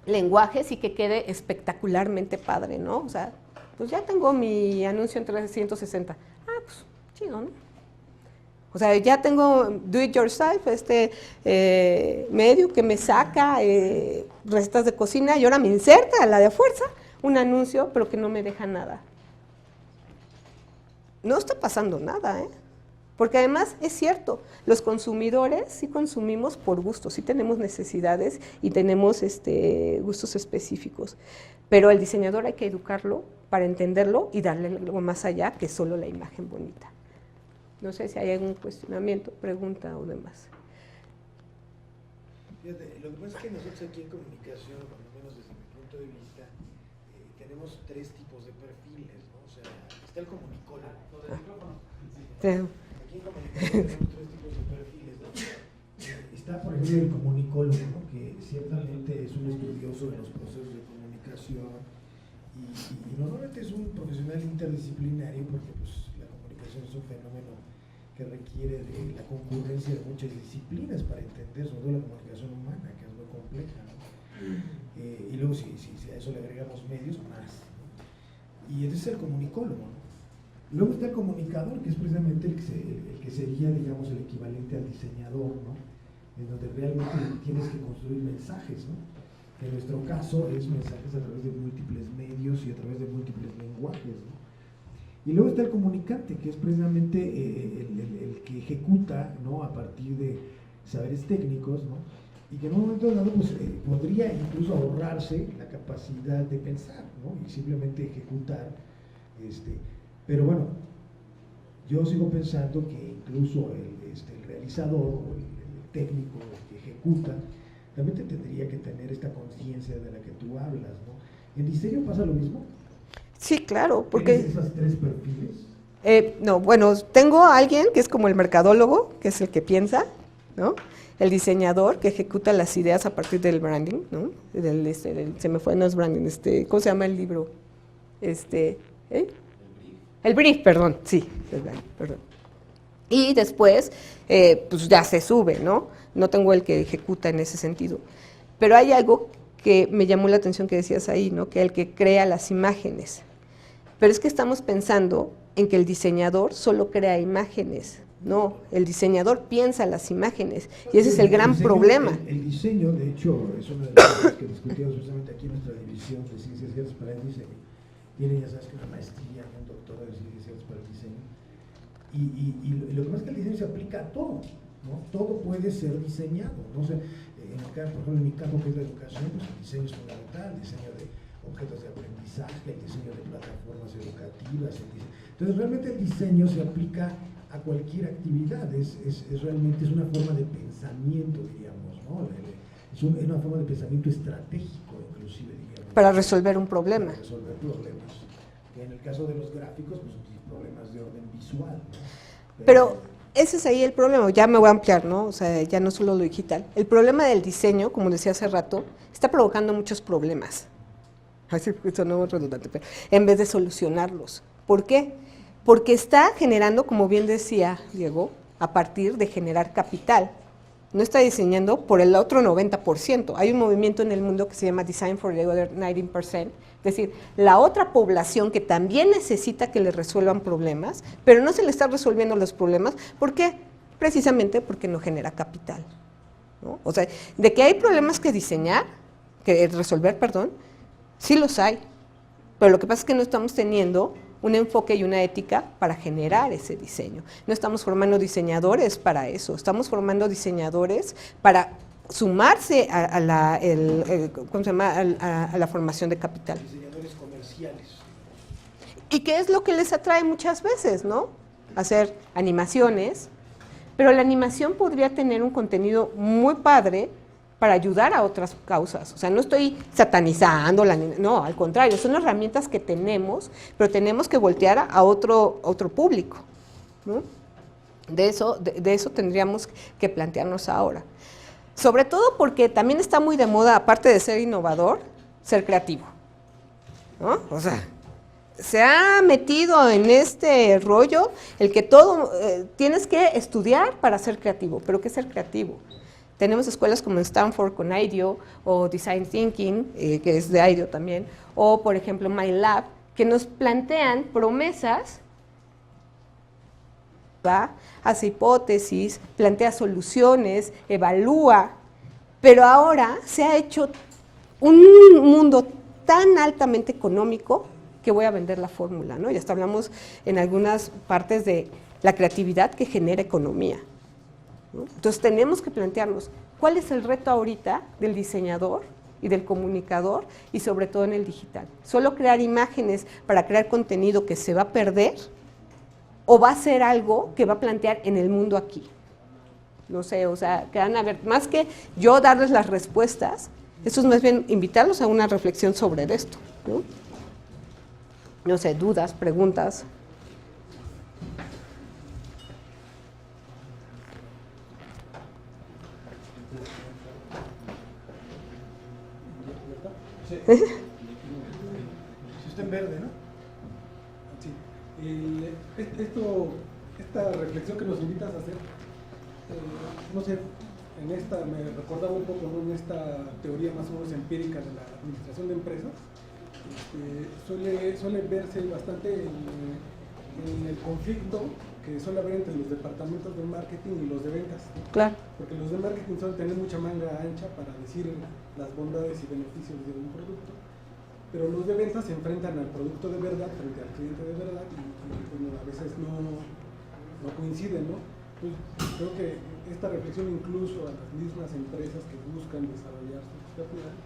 lenguajes y que quede espectacularmente padre, ¿no? O sea, pues ya tengo mi anuncio en 360. Ah, pues chido, ¿no? O sea, ya tengo Do It Yourself, medio que me saca recetas de cocina y ahora me inserta a la de fuerza un anuncio, pero que no me deja nada. No está pasando nada, ¿eh? Porque además es cierto, los consumidores sí consumimos por gusto, sí tenemos necesidades y tenemos gustos específicos, pero el diseñador hay que educarlo para entenderlo y darle algo más allá que solo la imagen bonita. No sé si hay algún cuestionamiento, pregunta o demás.
Fíjate, lo que pasa es que nosotros aquí en comunicación, por lo menos desde mi punto de vista, tenemos tres tipos de perfiles, ¿no? O sea, está el comunicólogo.
Sí.
Aquí en comunicólogo tenemos tres tipos de perfiles, ¿no? Está, por ejemplo, el comunicólogo, ¿no? Que ciertamente es un estudioso de los procesos de comunicación y normalmente es un profesional interdisciplinario porque pues, la comunicación es un fenómeno que requiere de la concurrencia de muchas disciplinas para entender, sobre todo la comunicación humana, que es muy compleja, ¿no? Y luego si a eso le agregamos medios, más, ¿no? Y ese es el comunicólogo, ¿no? Luego está el comunicador, que es precisamente el que sería, digamos, el equivalente al diseñador, ¿no? En donde realmente tienes que construir mensajes, ¿no? En nuestro caso es mensajes a través de múltiples medios y a través de múltiples lenguajes, ¿no? Y luego está el comunicante, que es precisamente el que ejecuta, ¿no? A partir de saberes técnicos, ¿no? Y que en un momento dado pues, podría incluso ahorrarse la capacidad de pensar, ¿no? Y simplemente ejecutar. Pero bueno, yo sigo pensando que incluso el realizador o el técnico que ejecuta realmente tendría que tener esta conciencia de la que tú hablas, ¿no? ¿En diseño pasa lo mismo?
Sí, claro, porque...
¿Tienes esos tres perfiles?
No, bueno, tengo a alguien que es como el mercadólogo, que es el que piensa, ¿no? El diseñador, que ejecuta las ideas a partir del branding, ¿no? Se me fue, no es branding, ¿cómo se llama el libro? El brief, perdón, sí, perdón. Y después, pues ya se sube, ¿no? No tengo el que ejecuta en ese sentido. Pero hay algo que me llamó la atención que decías ahí, ¿no? Que el que crea las imágenes. Pero es que estamos pensando en que el diseñador solo crea imágenes. No, el diseñador piensa las imágenes y ese es el gran problema.
El diseño, de hecho, es una de las cosas que discutimos justamente aquí en nuestra división de Ciencias Ciertas para el Diseño. Tiene, ya sabes, que una maestría, un doctorado de Ciencias Ciertas para el Diseño. Y lo que pasa es que el diseño se aplica a todo, ¿no? Todo puede ser diseñado, ¿no? O sea, por ejemplo, en mi campo que es la educación, pues el diseño es fundamental, el diseño de objetos de aprendizaje, el diseño de plataformas educativas. Entonces, realmente el diseño se aplica a cualquier actividad, realmente es una forma de pensamiento, diríamos, ¿no? Es una forma de pensamiento estratégico, inclusive, digamos.
Para resolver un problema.
Para resolver problemas. Que en el caso de los gráficos, pues problemas de orden visual, ¿no?
Pero ese es ahí el problema, ya me voy a ampliar, ¿no? O sea, ya no solo lo digital. El problema del diseño, como decía hace rato, está provocando muchos problemas. Así sonó redundante, pero en vez de solucionarlos. ¿Por qué? Porque está generando, como bien decía Diego, a partir de generar capital. No está diseñando por el otro 90%. Hay un movimiento en el mundo que se llama Design for the Other 19%, es decir, la otra población que también necesita que le resuelvan problemas, pero no se le están resolviendo los problemas. ¿Por qué? Precisamente porque no genera capital, ¿no? O sea, de que hay problemas que diseñar, que resolver, perdón, sí los hay, pero lo que pasa es que no estamos teniendo un enfoque y una ética para generar ese diseño. No estamos formando diseñadores para eso, estamos formando diseñadores para sumarse a la, ¿cómo se llama? A la formación de capital.
Diseñadores comerciales.
¿Y qué es lo que les atrae muchas veces, no? Hacer animaciones, pero la animación podría tener un contenido muy padre para ayudar a otras causas. O sea, no estoy satanizando, no, al contrario, son herramientas que tenemos, pero tenemos que voltear a otro público, ¿no? De eso tendríamos que plantearnos ahora. Sobre todo porque también está muy de moda, aparte de ser innovador, ser creativo, ¿no? O sea, se ha metido en este rollo el que todo, tienes que estudiar para ser creativo, pero ¿qué es ser creativo? Tenemos escuelas como en Stanford con IDEO o Design Thinking, que es de IDEO también, o por ejemplo MyLab, que nos plantean promesas, ¿va? Hace hipótesis, plantea soluciones, evalúa, pero ahora se ha hecho un mundo tan altamente económico que voy a vender la fórmula, ¿no? Ya hasta hablamos en algunas partes de la creatividad que genera economía, ¿no? Entonces tenemos que plantearnos cuál es el reto ahorita del diseñador y del comunicador y sobre todo en el digital. ¿Solo crear imágenes para crear contenido que se va a perder o va a ser algo que va a plantear en el mundo aquí? No sé, o sea, que van a ver, más que yo darles las respuestas, eso es más bien invitarlos a una reflexión sobre esto, ¿no? No sé, dudas, preguntas.
Sí. Si está en verde, ¿no? Sí. Esta reflexión que nos invitas a hacer, no sé, en esta me recordaba un poco, ¿no?, en esta teoría más o menos empírica de la administración de empresas, suele verse bastante en el conflicto que suele haber entre los departamentos de marketing y los de ventas, ¿no?
Claro.
Porque los de marketing suelen tener mucha manga ancha para decir las bondades y beneficios de un producto, pero los de ventas se enfrentan al producto de verdad frente al cliente de verdad y bueno, a veces no coinciden, ¿no? Pues creo que esta reflexión incluso a las mismas empresas que buscan desarrollar su capacidad,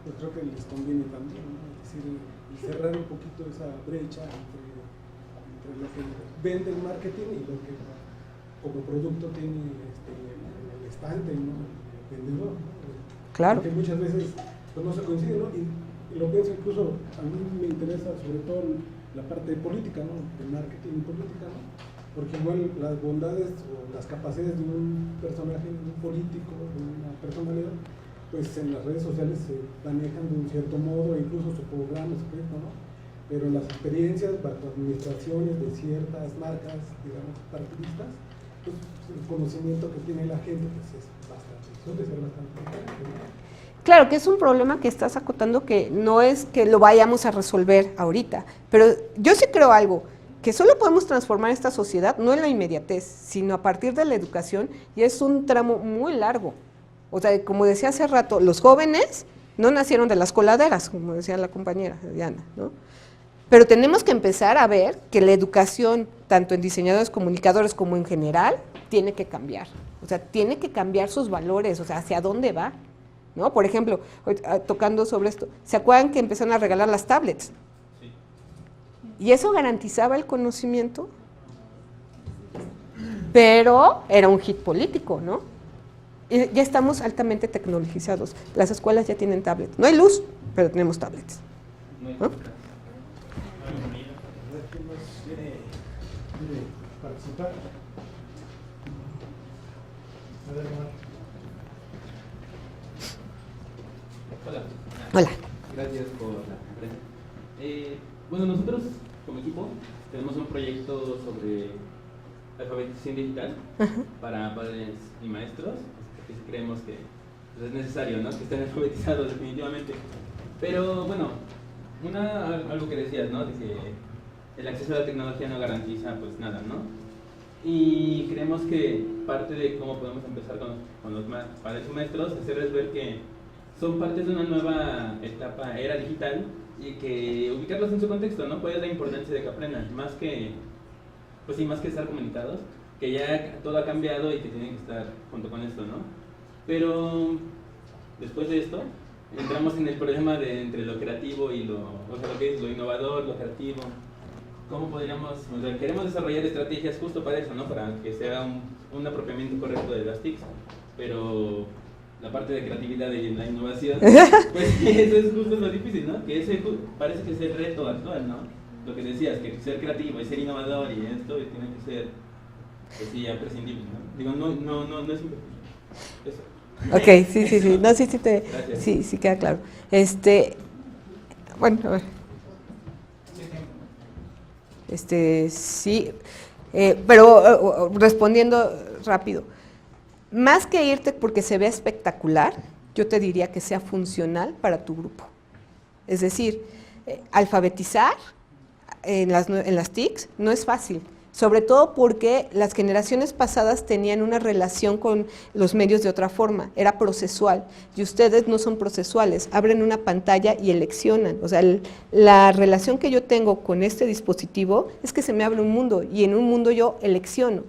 pues creo que les conviene también, ¿no? Es decir, cerrar un poquito esa brecha entre lo que vende el marketing y lo que como producto tiene el estante, ¿no?, el vendedor, ¿no?
Claro.
Porque muchas veces pues, no se coincide, ¿no? Y lo pienso incluso, a mí me interesa sobre todo la parte política, ¿no?, de marketing y política, ¿no? Porque igual las bondades o las capacidades de un personaje, de un político, de una personalidad, pues en las redes sociales se manejan de un cierto modo, incluso su programa, su proyecto, ¿no? Pero las experiencias bajo administraciones de ciertas marcas, digamos, partidistas, pues el conocimiento que tiene la gente pues es bastante, suele ser bastante diferente, ¿no?
Claro que es un problema que estás acotando que no es que lo vayamos a resolver ahorita, pero yo sí creo algo, que solo podemos transformar esta sociedad no en la inmediatez, sino a partir de la educación, y es un tramo muy largo. O sea, como decía hace rato, los jóvenes no nacieron de las coladeras, como decía la compañera Diana, ¿no? Pero tenemos que empezar a ver que la educación, tanto en diseñadores, comunicadores como en general, tiene que cambiar. O sea, tiene que cambiar sus valores, o sea, hacia dónde va, ¿no? Por ejemplo, tocando sobre esto, ¿se acuerdan que empezaron a regalar las tablets?
Sí.
¿Y eso garantizaba el conocimiento? Pero era un hit político, ¿no? Y ya estamos altamente tecnologizados. Las escuelas ya tienen tablets. No hay luz, pero tenemos tablets, ¿no?
¿Quién más quiere participar? A ver, Omar.
Hola.
Hola.
Gracias por la conferencia. Bueno, nosotros como equipo tenemos un proyecto sobre alfabetización digital para padres y maestros, que creemos que pues, es necesario, ¿no?, que estén alfabetizados definitivamente. Pero bueno, algo que decías, ¿no?, de que el acceso a la tecnología no garantiza pues nada, ¿no? Y creemos que parte de cómo podemos empezar con los padres y maestros es hacerles ver que son partes de una nueva etapa, era digital, y que ubicarlos en su contexto, ¿no? ¿Cuál es la importancia de que aprendan? Más que estar comunicados, que ya todo ha cambiado y que tienen que estar junto con esto, ¿no? Pero después de esto, entramos en el problema de entre lo creativo y lo que es lo innovador, lo creativo. ¿Cómo podríamos, o sea, queremos desarrollar estrategias justo para eso, ¿no? Para que sea un apropiamiento correcto de las TICs, pero la parte de creatividad y la innovación, pues eso es justo lo difícil, ¿no? Que ese parece que es el reto actual, ¿no? Lo que decías, que ser creativo y ser innovador y esto tiene que ser, pues sí, imprescindible, ¿no? Digo, no es imprescindible. Eso.
Ok, sí. No, sí queda claro. Bueno, a ver. Sí, pero respondiendo rápido, más que irte porque se ve espectacular, yo te diría que sea funcional para tu grupo. Es decir, alfabetizar en las TICs no es fácil, sobre todo porque las generaciones pasadas tenían una relación con los medios de otra forma, era procesual, y ustedes no son procesuales, abren una pantalla y eleccionan. O sea, la relación que yo tengo con este dispositivo es que se me abre un mundo, y en un mundo yo elecciono.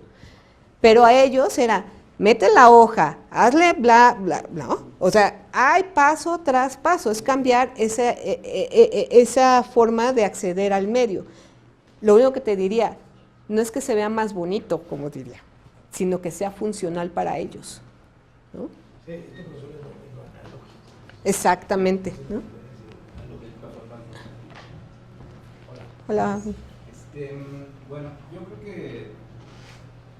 Pero a ellos era, mete la hoja, hazle bla, bla, bla, ¿no? O sea, hay paso tras paso, es cambiar esa forma de acceder al medio. Lo único que te diría, no es que se vea más bonito, como diría, sino que sea funcional para ellos, ¿no?
Sí, esto resuelve lo analógico.
Exactamente, ¿no? Hola.
Bueno, yo creo que,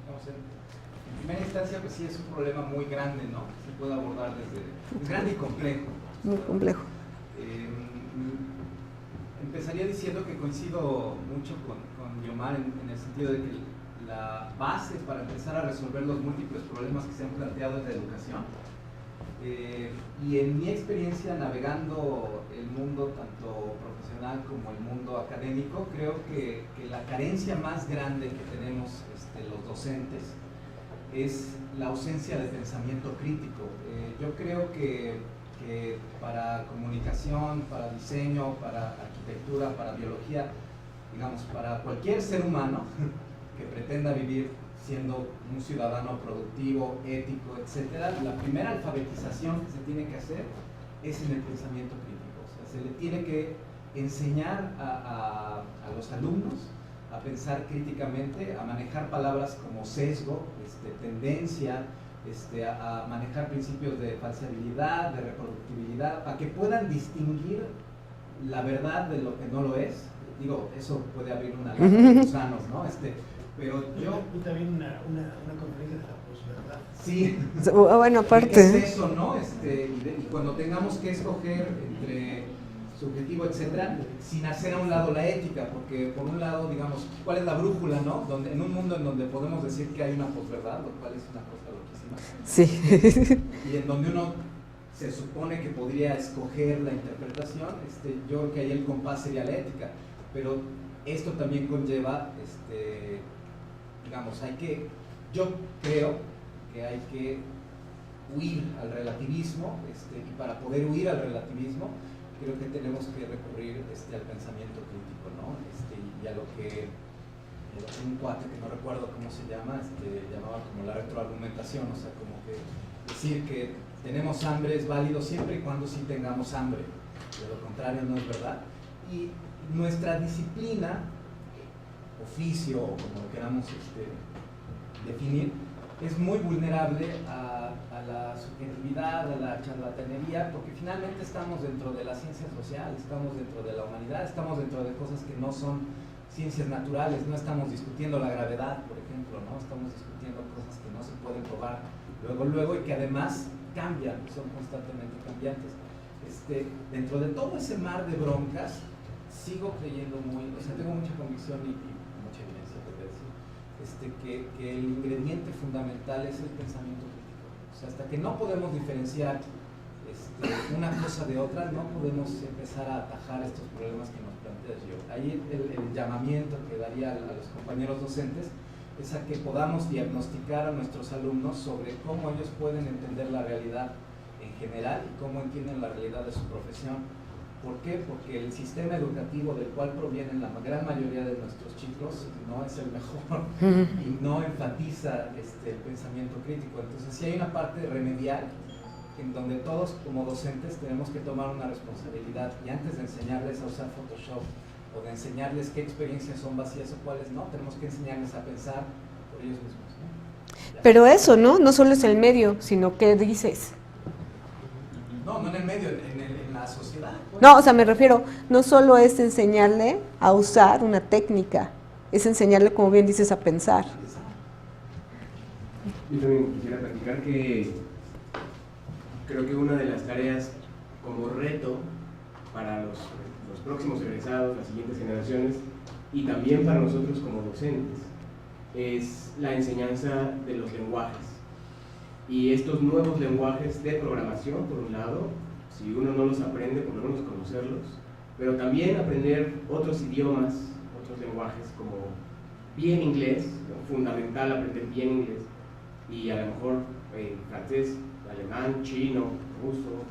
vamos a ver, en primera instancia, pues sí es un problema muy grande, ¿no? Se puede abordar desde... Es grande y complejo.
Muy complejo.
Empezaría diciendo que coincido mucho con Guiomar en el sentido de que la base para empezar a resolver los múltiples problemas que se han planteado es la educación. Y en mi experiencia navegando el mundo tanto profesional como el mundo académico, creo que la carencia más grande que tenemos los docentes es la ausencia de pensamiento crítico. Yo creo que para comunicación, para diseño, para arquitectura, para biología, digamos, para cualquier ser humano que pretenda vivir siendo un ciudadano productivo, ético, etcétera, la primera alfabetización que se tiene que hacer es en el pensamiento crítico. O sea, se le tiene que enseñar a los alumnos a pensar críticamente, a manejar palabras como sesgo, tendencia, a manejar principios de falseabilidad, de reproductibilidad, para que puedan distinguir la verdad de lo que no lo es. Digo, eso puede abrir una lata de gusanos, ¿no? Pero yo
también una conferencia de la posverdad.
Sí.
Bueno, aparte.
¿Qué es eso, no? Y cuando tengamos que escoger entre subjetivo, etcétera, sin hacer a un lado la ética, porque por un lado, digamos, ¿cuál es la brújula, no? Donde, en un mundo en donde podemos decir que hay una posverdad, lo cual es una cosa loquísima.
Sí.
Y en donde uno se supone que podría escoger la interpretación, yo creo que ahí el compás sería la ética, pero esto también conlleva, digamos, yo creo que hay que huir al relativismo, y para poder huir al relativismo, creo que tenemos que recurrir al pensamiento crítico, ¿no? Y a lo que un cuate que no recuerdo cómo se llama, llamaba como la retroargumentación, o sea, como que decir que tenemos hambre es válido siempre y cuando sí tengamos hambre, de lo contrario no es verdad. Y nuestra disciplina, oficio, o como lo queramos definir, es muy vulnerable a la subjetividad, a la charlatanería, porque finalmente estamos dentro de la ciencia social, estamos dentro de la humanidad, estamos dentro de cosas que no son ciencias naturales, no estamos discutiendo la gravedad, por ejemplo, ¿no? Estamos discutiendo cosas que no se pueden probar luego y que además cambian, son constantemente cambiantes. Dentro de todo ese mar de broncas, sigo creyendo tengo mucha convicción y mucha evidencia, por decir, que el ingrediente fundamental es el pensamiento crítico. O sea, hasta que no podemos diferenciar una cosa de otra, no podemos empezar a atajar estos problemas que nos planteas yo. Ahí el llamamiento que daría a los compañeros docentes es a que podamos diagnosticar a nuestros alumnos sobre cómo ellos pueden entender la realidad en general y cómo entienden la realidad de su profesión. ¿Por qué? Porque el sistema educativo del cual provienen la gran mayoría de nuestros chicos no es el mejor y no enfatiza el pensamiento crítico. Entonces sí hay una parte remedial en donde todos como docentes tenemos que tomar una responsabilidad y antes de enseñarles a usar Photoshop o de enseñarles qué experiencias son vacías o cuáles no, tenemos que enseñarles a pensar por ellos mismos, ¿no?
Pero eso, ¿no? No solo es el medio, sino qué dices.
No en el medio, en la sociedad. Pues.
No, o sea, me refiero, no solo es enseñarle a usar una técnica, es enseñarle, como bien dices, a pensar.
Yo también quisiera platicar que creo que una de las tareas como reto para los próximos egresados, las siguientes generaciones, y también para nosotros como docentes, es la enseñanza de los lenguajes. Y estos nuevos lenguajes de programación, por un lado, si uno no los aprende, por lo menos conocerlos, pero también aprender otros idiomas, otros lenguajes, como bien inglés, fundamental aprender bien inglés, y a lo mejor francés, alemán, chino, ruso,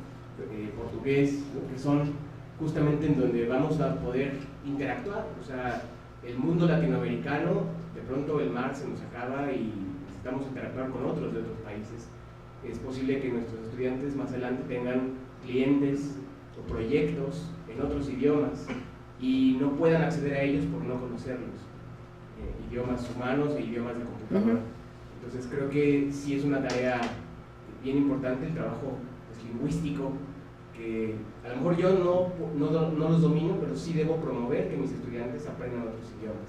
portugués, ¿no? Que son justamente en donde vamos a poder interactuar. O sea, el mundo latinoamericano, de pronto el mar se nos acaba y necesitamos interactuar con otros de otros países. Es posible que nuestros estudiantes más adelante tengan clientes o proyectos en otros idiomas y no puedan acceder a ellos por no conocerlos, idiomas humanos e idiomas de computadora. Entonces creo que sí es una tarea bien importante el trabajo lingüístico que a lo mejor yo no los domino, pero sí debo promover que mis estudiantes aprendan otros idiomas.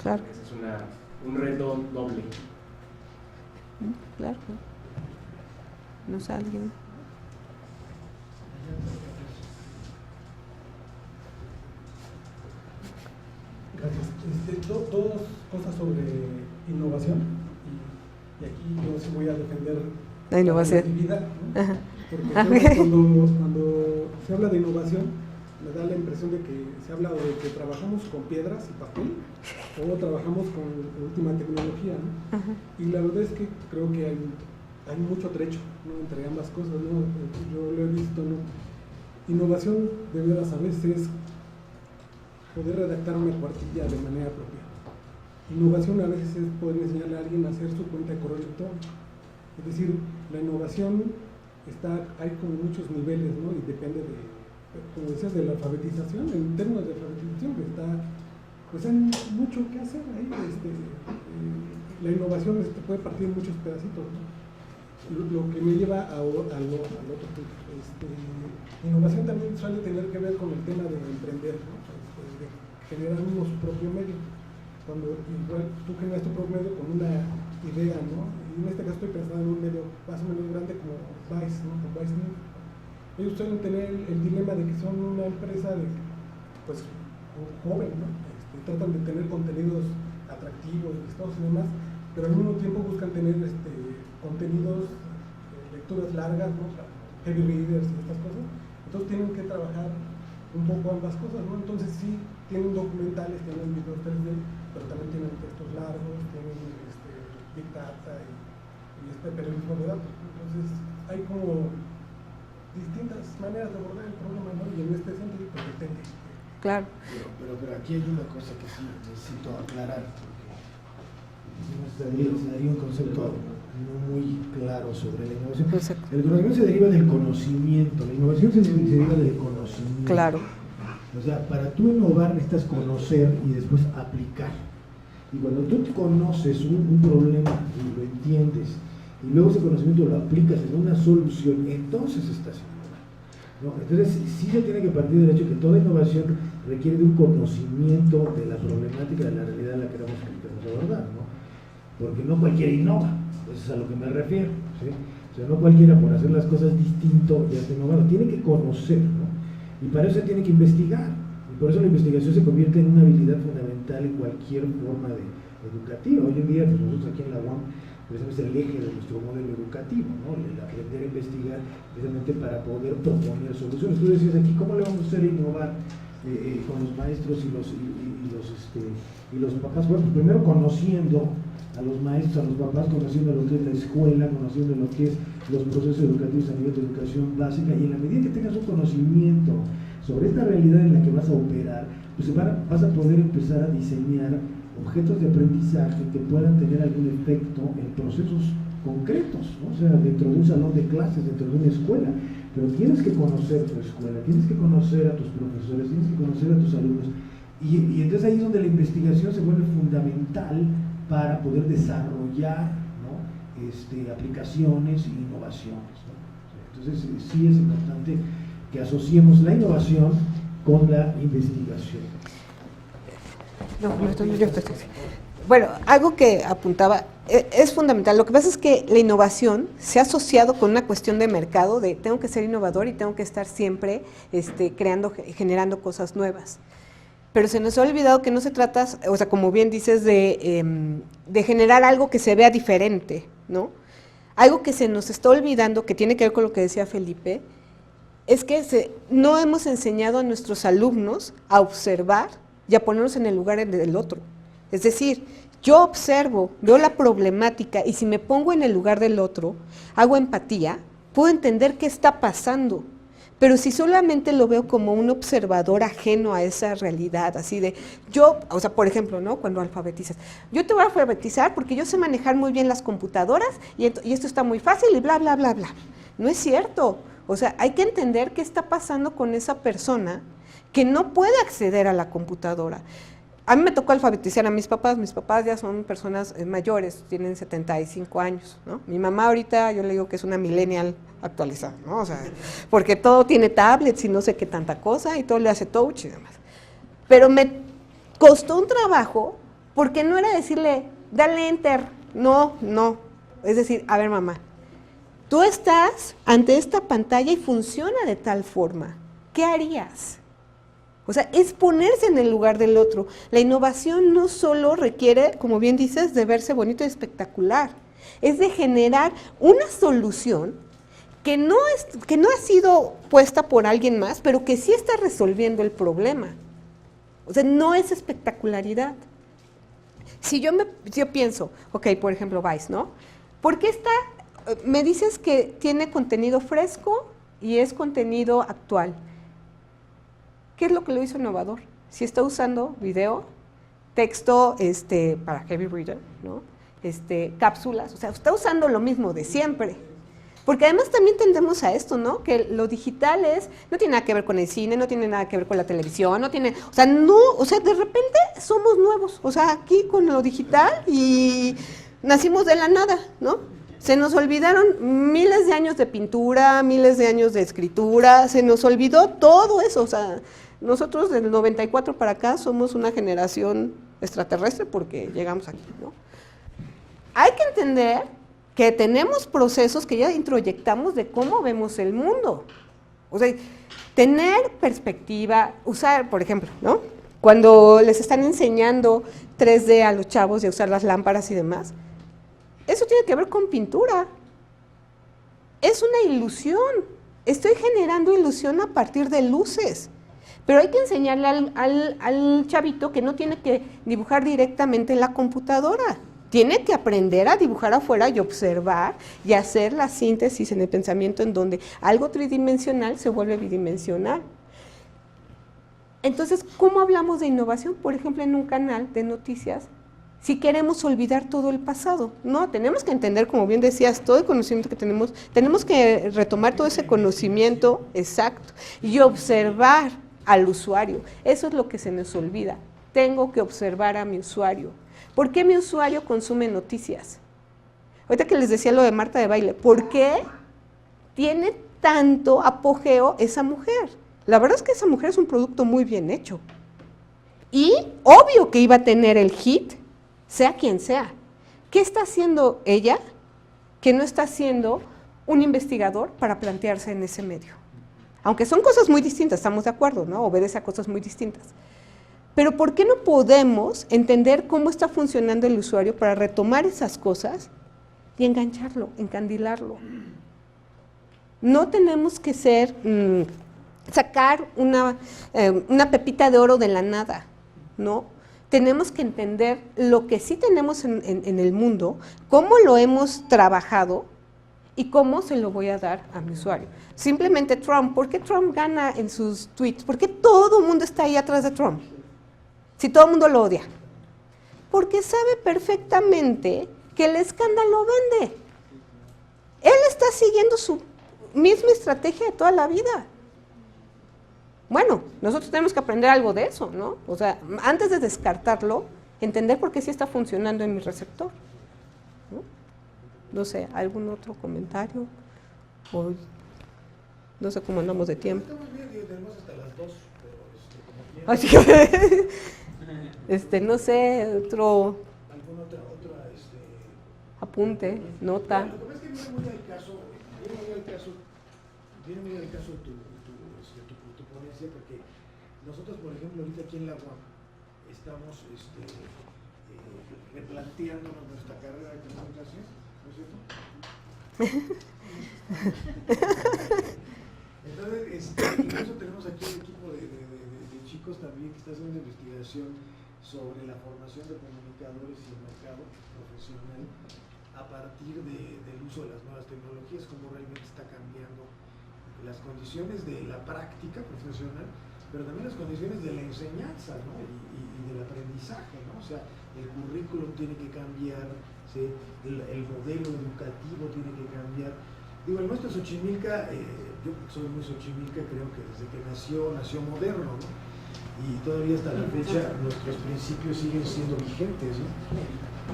Claro.
Ese es un reto doble.
Claro. ¿No sé, alguien?
Gracias. Dos cosas sobre innovación, y aquí yo sí voy a defender
la innovación.
creatividad, ¿no?
Ajá.
Porque cuando se habla de innovación, me da la impresión de que se habla de que trabajamos con piedras y papel o trabajamos con última tecnología, ¿no?
Ajá.
Y la verdad es que creo que hay mucho trecho, ¿no?, entre ambas cosas, ¿no? Yo lo he visto, ¿no? Innovación de veras a veces es poder redactar una cuartilla de manera propia. Innovación a veces es poder enseñarle a alguien a hacer su cuenta de correo electrónico. Es decir, la innovación hay como muchos niveles, ¿no? Y depende de, como decías, de la alfabetización. En términos de alfabetización pues hay mucho que hacer ahí. La innovación puede partir en muchos pedacitos, ¿no? Lo que me lleva al otro punto. Innovación también suele tener que ver con el tema de emprender, ¿no? De generar uno su propio medio. Cuando igual tú generas tu propio medio con una idea, ¿no? Y en este caso estoy pensando en un medio más o menos grande como Vice, ¿no? Como Vice News. Ellos suelen tener el dilema de que son una empresa pues, joven, ¿no? Tratan de tener contenidos atractivos, vistosos y demás, pero al mismo tiempo buscan tener contenidos, lecturas largas, ¿no? Heavy readers y estas cosas. Entonces tienen que trabajar un poco ambas cosas, ¿no? Entonces sí, tienen documentales, tienen videos 3D, pero también tienen textos largos, tienen Big Data y periodismo de datos. Entonces hay como distintas maneras de abordar el problema, ¿no? Y en este sentido, pues depende.
Claro.
Pero aquí hay una cosa que sí necesito aclarar, porque se daría un concepto no muy claro sobre la innovación.
Exacto.
El conocimiento se deriva del conocimiento, la innovación se deriva del conocimiento.
Claro.
O sea, para tú innovar necesitas conocer y después aplicar. Y cuando tú conoces un problema y lo entiendes, y luego ese conocimiento lo aplicas en una solución, entonces estás innovando, ¿no? Entonces sí se tiene que partir del hecho que toda innovación requiere de un conocimiento de la problemática, de la realidad en la que queremos abordar, ¿no? Porque no cualquiera innova, eso es a lo que me refiero, ¿sí? O sea, no cualquiera por hacer las cosas distinto ya está innovando, tiene que conocer, ¿no? Y para eso se tiene que investigar, y por eso la investigación se convierte en una habilidad fundamental en cualquier forma educativa. Hoy en día, pues nosotros aquí en la UAM, precisamente es el eje de nuestro modelo educativo, ¿no? El aprender a investigar precisamente para poder proponer soluciones. Tú decías aquí, ¿cómo le vamos a hacer innovar con los maestros y los papás? Bueno, pues primero conociendo a los maestros, a los papás, conociendo lo que es la escuela, conociendo lo que es los procesos educativos a nivel de educación básica, y en la medida que tengas un conocimiento sobre esta realidad en la que vas a operar, pues vas a poder empezar a diseñar objetos de aprendizaje que puedan tener algún efecto en procesos concretos, ¿no? O sea, dentro de un salón de clases, dentro de una escuela. Pero tienes que conocer tu escuela, tienes que conocer a tus profesores, tienes que conocer a tus alumnos, y entonces ahí es donde la investigación se vuelve fundamental para poder desarrollar, ¿no? Aplicaciones e innovaciones, ¿no? Entonces sí es importante que asociemos la innovación con la investigación.
Bueno, algo que apuntaba es fundamental. Lo que pasa es que la innovación se ha asociado con una cuestión de mercado, de tengo que ser innovador y tengo que estar siempre generando cosas nuevas. Pero se nos ha olvidado que no se trata, o sea, como bien dices, de generar algo que se vea diferente, ¿no? Algo que se nos está olvidando, que tiene que ver con lo que decía Felipe, es que no hemos enseñado a nuestros alumnos a observar y a ponernos en el lugar del otro. Es decir, yo observo, veo la problemática y si me pongo en el lugar del otro, hago empatía, puedo entender qué está pasando. Pero si solamente lo veo como un observador ajeno a esa realidad, así de, o sea, por ejemplo, ¿no? Cuando alfabetizas, yo te voy a alfabetizar porque yo sé manejar muy bien las computadoras y esto está muy fácil y bla, bla, bla, bla. No es cierto. O sea, hay que entender qué está pasando con esa persona que no puede acceder a la computadora. a mí me tocó alfabetizar a mis papás ya son personas mayores, tienen 75 años, ¿no? Mi mamá ahorita, yo le digo que es una millennial actualizada, ¿no? O sea, porque todo tiene tablets y no sé qué tanta cosa, y todo le hace touch y demás. Pero me costó un trabajo, porque no era decirle, dale enter, no, es decir, a ver mamá, tú estás ante esta pantalla y funciona de tal forma, ¿qué harías? O sea, es ponerse en el lugar del otro. La innovación no solo requiere, como bien dices, de verse bonito y espectacular, es de generar una solución que no ha sido puesta por alguien más, pero que sí está resolviendo el problema. O sea, no es espectacularidad. Si yo pienso, ok, por ejemplo, Vice, ¿no? ¿Por qué me dices que tiene contenido fresco y es contenido actual? ¿Qué es lo que lo hizo innovador? Si está usando video, texto para heavy reader, ¿no? Cápsulas, o sea, está usando lo mismo de siempre. Porque además también tendemos a esto, ¿no? Que lo digital no tiene nada que ver con el cine, no tiene nada que ver con la televisión, de repente somos nuevos, o sea, aquí con lo digital y nacimos de la nada, ¿no? Se nos olvidaron miles de años de pintura, miles de años de escritura, se nos olvidó todo eso, o sea, nosotros del 94 para acá somos una generación extraterrestre porque llegamos aquí, ¿no? Hay que entender que tenemos procesos que ya introyectamos de cómo vemos el mundo. O sea, tener perspectiva, usar, por ejemplo, ¿no? Cuando les están enseñando 3D a los chavos de usar las lámparas y demás, eso tiene que ver con pintura. Es una ilusión. Estoy generando ilusión a partir de luces. Pero hay que enseñarle al chavito que no tiene que dibujar directamente en la computadora. Tiene que aprender a dibujar afuera y observar y hacer la síntesis en el pensamiento en donde algo tridimensional se vuelve bidimensional. Entonces, ¿cómo hablamos de innovación? Por ejemplo, en un canal de noticias, si queremos olvidar todo el pasado. No, tenemos que entender, como bien decías, todo el conocimiento que tenemos que retomar todo ese conocimiento exacto y observar al usuario. Eso es lo que se nos olvida. Tengo que observar a mi usuario. ¿Por qué mi usuario consume noticias? Ahorita que les decía lo de Marta de Baile, ¿por qué tiene tanto apogeo esa mujer? La verdad es que esa mujer es un producto muy bien hecho. Y obvio que iba a tener el hit, sea quien sea. ¿Qué está haciendo ella que no está haciendo un investigador para plantearse en ese medio? Aunque son cosas muy distintas, estamos de acuerdo, ¿no? Obedece a cosas muy distintas. Pero ¿por qué no podemos entender cómo está funcionando el usuario para retomar esas cosas y engancharlo, encandilarlo? No tenemos que sacar una pepita de oro de la nada, ¿no? Tenemos que entender lo que sí tenemos en el mundo, cómo lo hemos trabajado y cómo se lo voy a dar a mi usuario. Simplemente Trump, ¿por qué Trump gana en sus tweets? ¿Por qué todo el mundo está ahí atrás de Trump? Si todo el mundo lo odia. Porque sabe perfectamente que el escándalo vende. Él está siguiendo su misma estrategia de toda la vida. Bueno, nosotros tenemos que aprender algo de eso, ¿no? O sea, antes de descartarlo, entender por qué sí está funcionando en mi receptor. No sé, ¿algún otro comentario? O no sé cómo andamos de tiempo.
Estamos bien, tenemos hasta las 2, pero
Así que, no sé, otro
¿alguna otra
apunte, nota.
Lo que pasa es que viene muy al caso tu ponencia, porque nosotros, por ejemplo, ahorita aquí en la UAM estamos replanteándonos nuestra carrera de comunicación, ¿no es cierto? Entonces, incluso tenemos aquí un equipo de chicos también que está haciendo una investigación sobre la formación de comunicadores y el mercado profesional a partir del uso de las nuevas tecnologías, cómo realmente está cambiando las condiciones de la práctica profesional, pero también las condiciones de la enseñanza, ¿no? y del aprendizaje, ¿no? O sea, el currículum tiene que cambiar, ¿sí? el modelo educativo tiene que cambiar. Digo, el maestro Xochimilca, yo soy muy Xochimilca, creo que desde que nació moderno, ¿no? y todavía hasta la fecha nuestros principios siguen siendo vigentes, ¿no?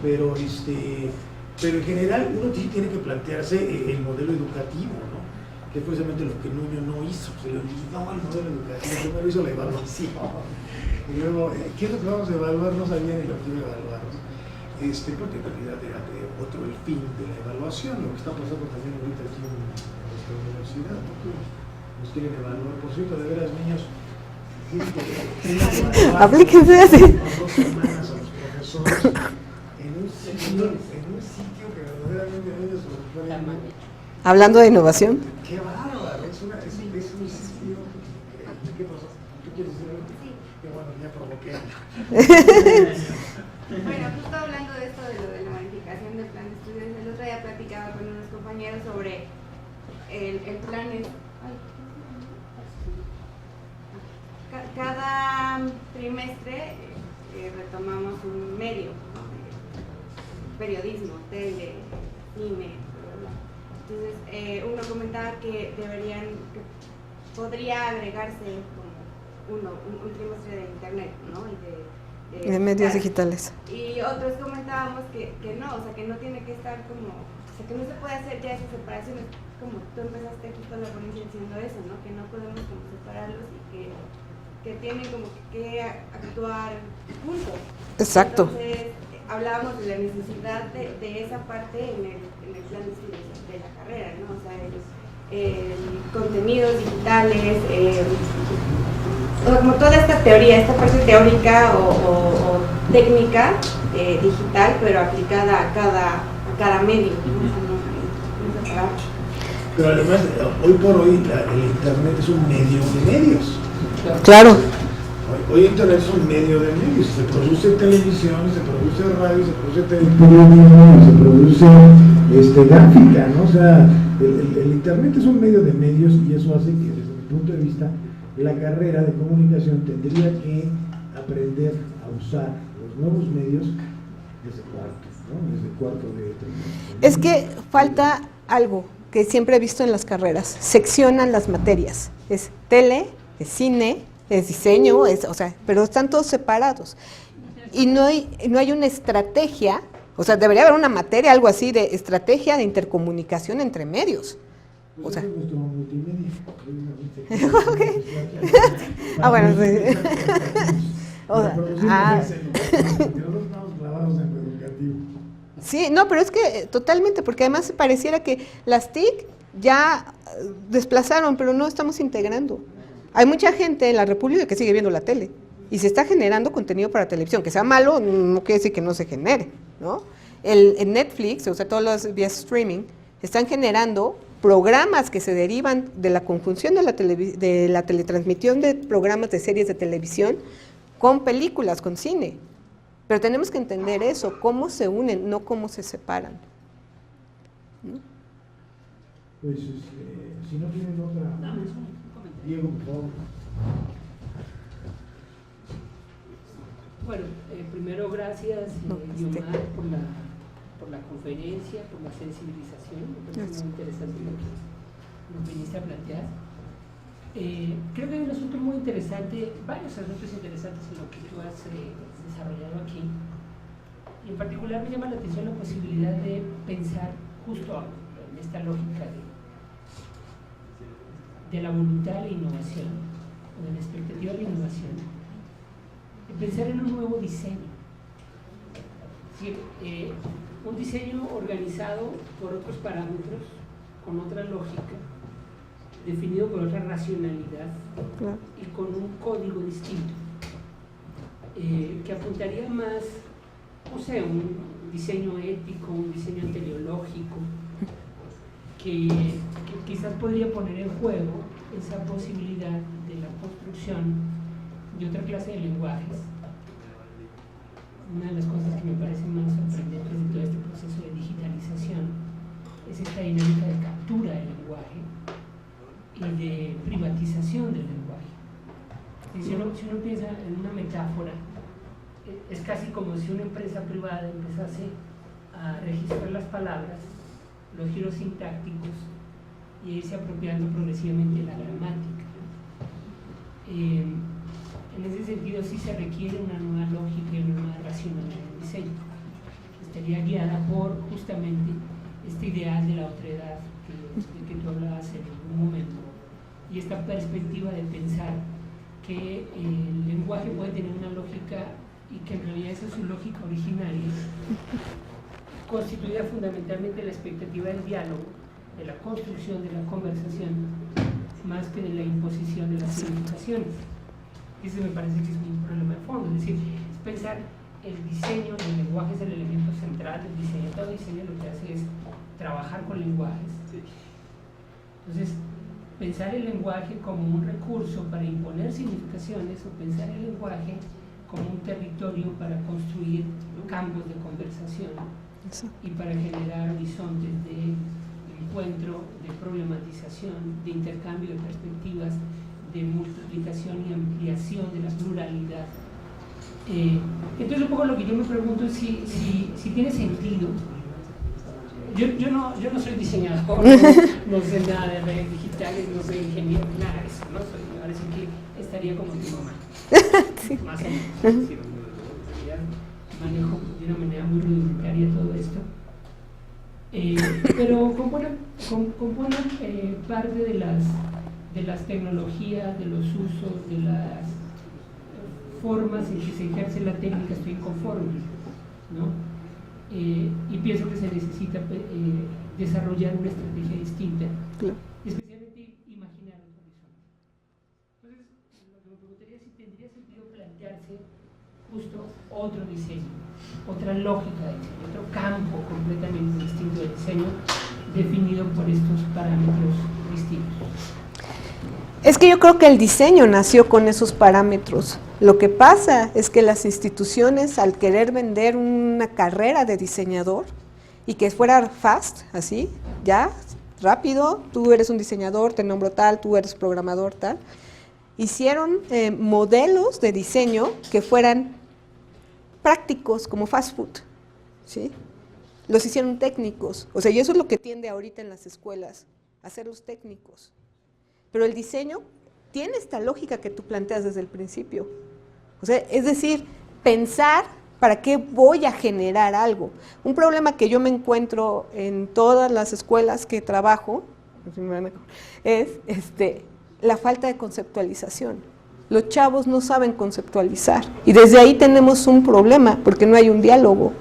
Pero en general uno sí tiene que plantearse el modelo educativo, ¿no? Que es precisamente lo que Nuño no hizo, se le olvidó el modelo educativo, primero hizo la evaluación, y luego, ¿qué es lo que vamos a evaluar? No sabía ni lo que iba a evaluar, ¿no? Porque en realidad era otro el fin de la evaluación, lo que está pasando también ahorita aquí en nuestra universidad, porque nos quieren evaluar, por cierto, de veras, niños,
Aplíquense así.
2 semanas a los profesores en un sitio que verdaderamente ellos se lo pueden.
Hablando de innovación.
Qué bárbaro, es un sitio. ¿Qué pasó? ¿Tú quieres decir algo?
Sí.
Qué bueno, ya provoqué.
Bueno, justo hablando de esto, de lo de la modificación del plan de estudios, el otro día platicaba con unos compañeros sobre el plan. Cada trimestre retomamos un medio, ¿no? Periodismo, tele, cine, bla, bla. Entonces uno comentaba que podría agregarse como un trimestre de internet, ¿no? Y
de medios digitales.
Y otros comentábamos que no, o sea, que no tiene que estar como, o sea, que no se puede hacer ya esas separaciones, como tú empezaste aquí con la ponencia diciendo eso, ¿no? Que no podemos como separarlos y que tienen como que actuar juntos.
Exacto.
Entonces, hablábamos de la necesidad de esa parte en el plan de estudios de la carrera, ¿no? O sea, contenidos digitales, como toda esta teoría, esta parte teórica o técnica digital, pero aplicada a cada medio, ¿no?
Pero además, hoy por hoy, el internet es un medio de medios.
Claro.
Hoy internet es un medio de medios, se produce televisión, se produce radio, se produce televisión, se produce gráfica, ¿no? O sea, el internet es un medio de medios y eso hace que desde mi punto de vista la carrera de comunicación tendría que aprender a usar los nuevos medios desde cuarto, ¿no? Desde cuarto de televisión.
Es que falta algo que siempre he visto en las carreras, seccionan las materias, es tele, es cine, es diseño, o sea, pero están todos separados. Y no hay una estrategia, o sea, debería haber una materia, algo así, de estrategia de intercomunicación entre medios. O sea. Ah, bueno, sí. O sea, sí, no, pero es que totalmente, porque además pareciera que las TIC ya desplazaron, pero no estamos integrando. Hay mucha gente en la República que sigue viendo la tele y se está generando contenido para televisión. Que sea malo no quiere decir que no se genere, ¿no? En Netflix, o sea, todos los vía streaming, están generando programas que se derivan de la conjunción de la teletransmisión de programas de series de televisión con películas, con cine. Pero tenemos que entender eso, cómo se unen, no cómo se separan. ¿No?
Pues, si no tienen otra... Diego, por favor.
Bueno, primero gracias, Guiomar, por la conferencia, por la sensibilización. Me parece muy interesante lo que nos viniste a plantear. Creo que hay un asunto muy interesante, varios asuntos interesantes en lo que tú has desarrollado aquí. Y en particular me llama la atención la posibilidad de pensar justo en esta lógica de la voluntad de la innovación, o de la expectativa de la innovación, de pensar en un nuevo diseño. Es decir, un diseño organizado por otros parámetros, con otra lógica, definido por otra racionalidad, claro, y con un código distinto, que apuntaría más, no sé, un diseño ético, un diseño teleológico, que quizás podría poner en juego esa posibilidad de la construcción de otra clase de lenguajes. Una de las cosas que me parecen más sorprendentes de todo este proceso de digitalización es esta dinámica de captura del lenguaje y de privatización del lenguaje. Y si uno piensa en una metáfora, es casi como si una empresa privada empezase a registrar las palabras, los giros sintácticos y irse apropiando progresivamente la gramática. En ese sentido sí se requiere una nueva lógica y una nueva racionalidad del diseño. Estaría guiada por justamente este ideal de la otredad de que tú hablabas en algún momento, y esta perspectiva de pensar que el lenguaje puede tener una lógica y que en realidad esa es su lógica originaria, constituida fundamentalmente de la expectativa del diálogo, de la construcción de la conversación, más que de la imposición de las significaciones. Ese me parece que es un problema de fondo, es decir, es pensar el diseño del lenguaje es el elemento central del diseño. Todo diseño lo que hace es trabajar con lenguajes. Entonces, pensar el lenguaje como un recurso para imponer significaciones o pensar el lenguaje como un territorio para construir campos de conversación y para generar horizontes de encuentro, de problematización, de intercambio de perspectivas, de multiplicación y ampliación de la pluralidad. Entonces un poco lo que yo me pregunto es si tiene sentido. Yo no soy diseñador, no sé nada de redes digitales, no soy ingeniero, nada de eso, ¿no? Ahora sí que estaría como tu mamá. Sí. Más o menos. Sí, manejo de una manera muy rudimentaria todo esto. Pero componen parte de las tecnologías, de los usos, de las formas en que se ejerce la técnica, estoy inconforme, ¿no? Y pienso que se necesita desarrollar una estrategia distinta, claro. Especialmente imaginar los horizontes. Entonces, lo que me preguntaría es si tendría sentido plantearse justo otro diseño, otra lógica de diseño, otro campo completamente distinto de diseño, definido por estos parámetros distintos.
Es que yo creo que el diseño nació con esos parámetros. Lo que pasa es que las instituciones, al querer vender una carrera de diseñador y que fuera fast, así, ya, rápido, tú eres un diseñador, te nombro tal, tú eres programador, tal, hicieron modelos de diseño que fueran prácticos, como fast food, ¿sí? Los hicieron técnicos, o sea, y eso es lo que tiende ahorita en las escuelas, hacerlos técnicos. Pero el diseño tiene esta lógica que tú planteas desde el principio. O sea, es decir, pensar para qué voy a generar algo. Un problema que yo me encuentro en todas las escuelas que trabajo es la falta de conceptualización. Los chavos no saben conceptualizar y desde ahí tenemos un problema porque no hay un diálogo.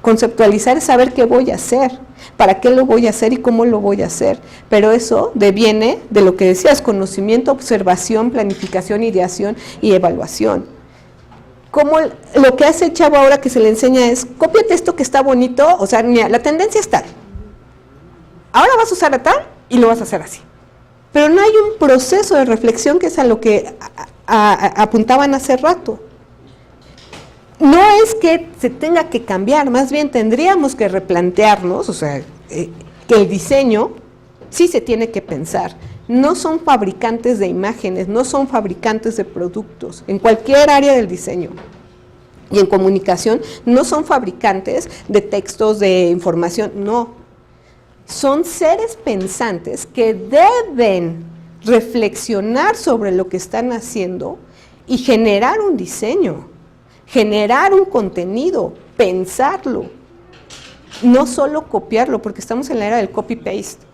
Conceptualizar es saber qué voy a hacer, para qué lo voy a hacer y cómo lo voy a hacer. Pero eso deviene de lo que decías, conocimiento, observación, planificación, ideación y evaluación. Como lo que hace el chavo ahora que se le enseña es, cópiate esto que está bonito, o sea, mira, la tendencia es tal. Ahora vas a usar a tal y lo vas a hacer así. Pero no hay un proceso de reflexión que es a lo que apuntaban hace rato. No es que se tenga que cambiar, más bien tendríamos que replantearnos, o sea, que el diseño sí se tiene que pensar. No son fabricantes de imágenes, no son fabricantes de productos, en cualquier área del diseño. Y en comunicación no son fabricantes de textos, de información, no. Son seres pensantes que deben reflexionar sobre lo que están haciendo y generar un diseño. Generar un contenido, pensarlo, no solo copiarlo, porque estamos en la era del copy-paste,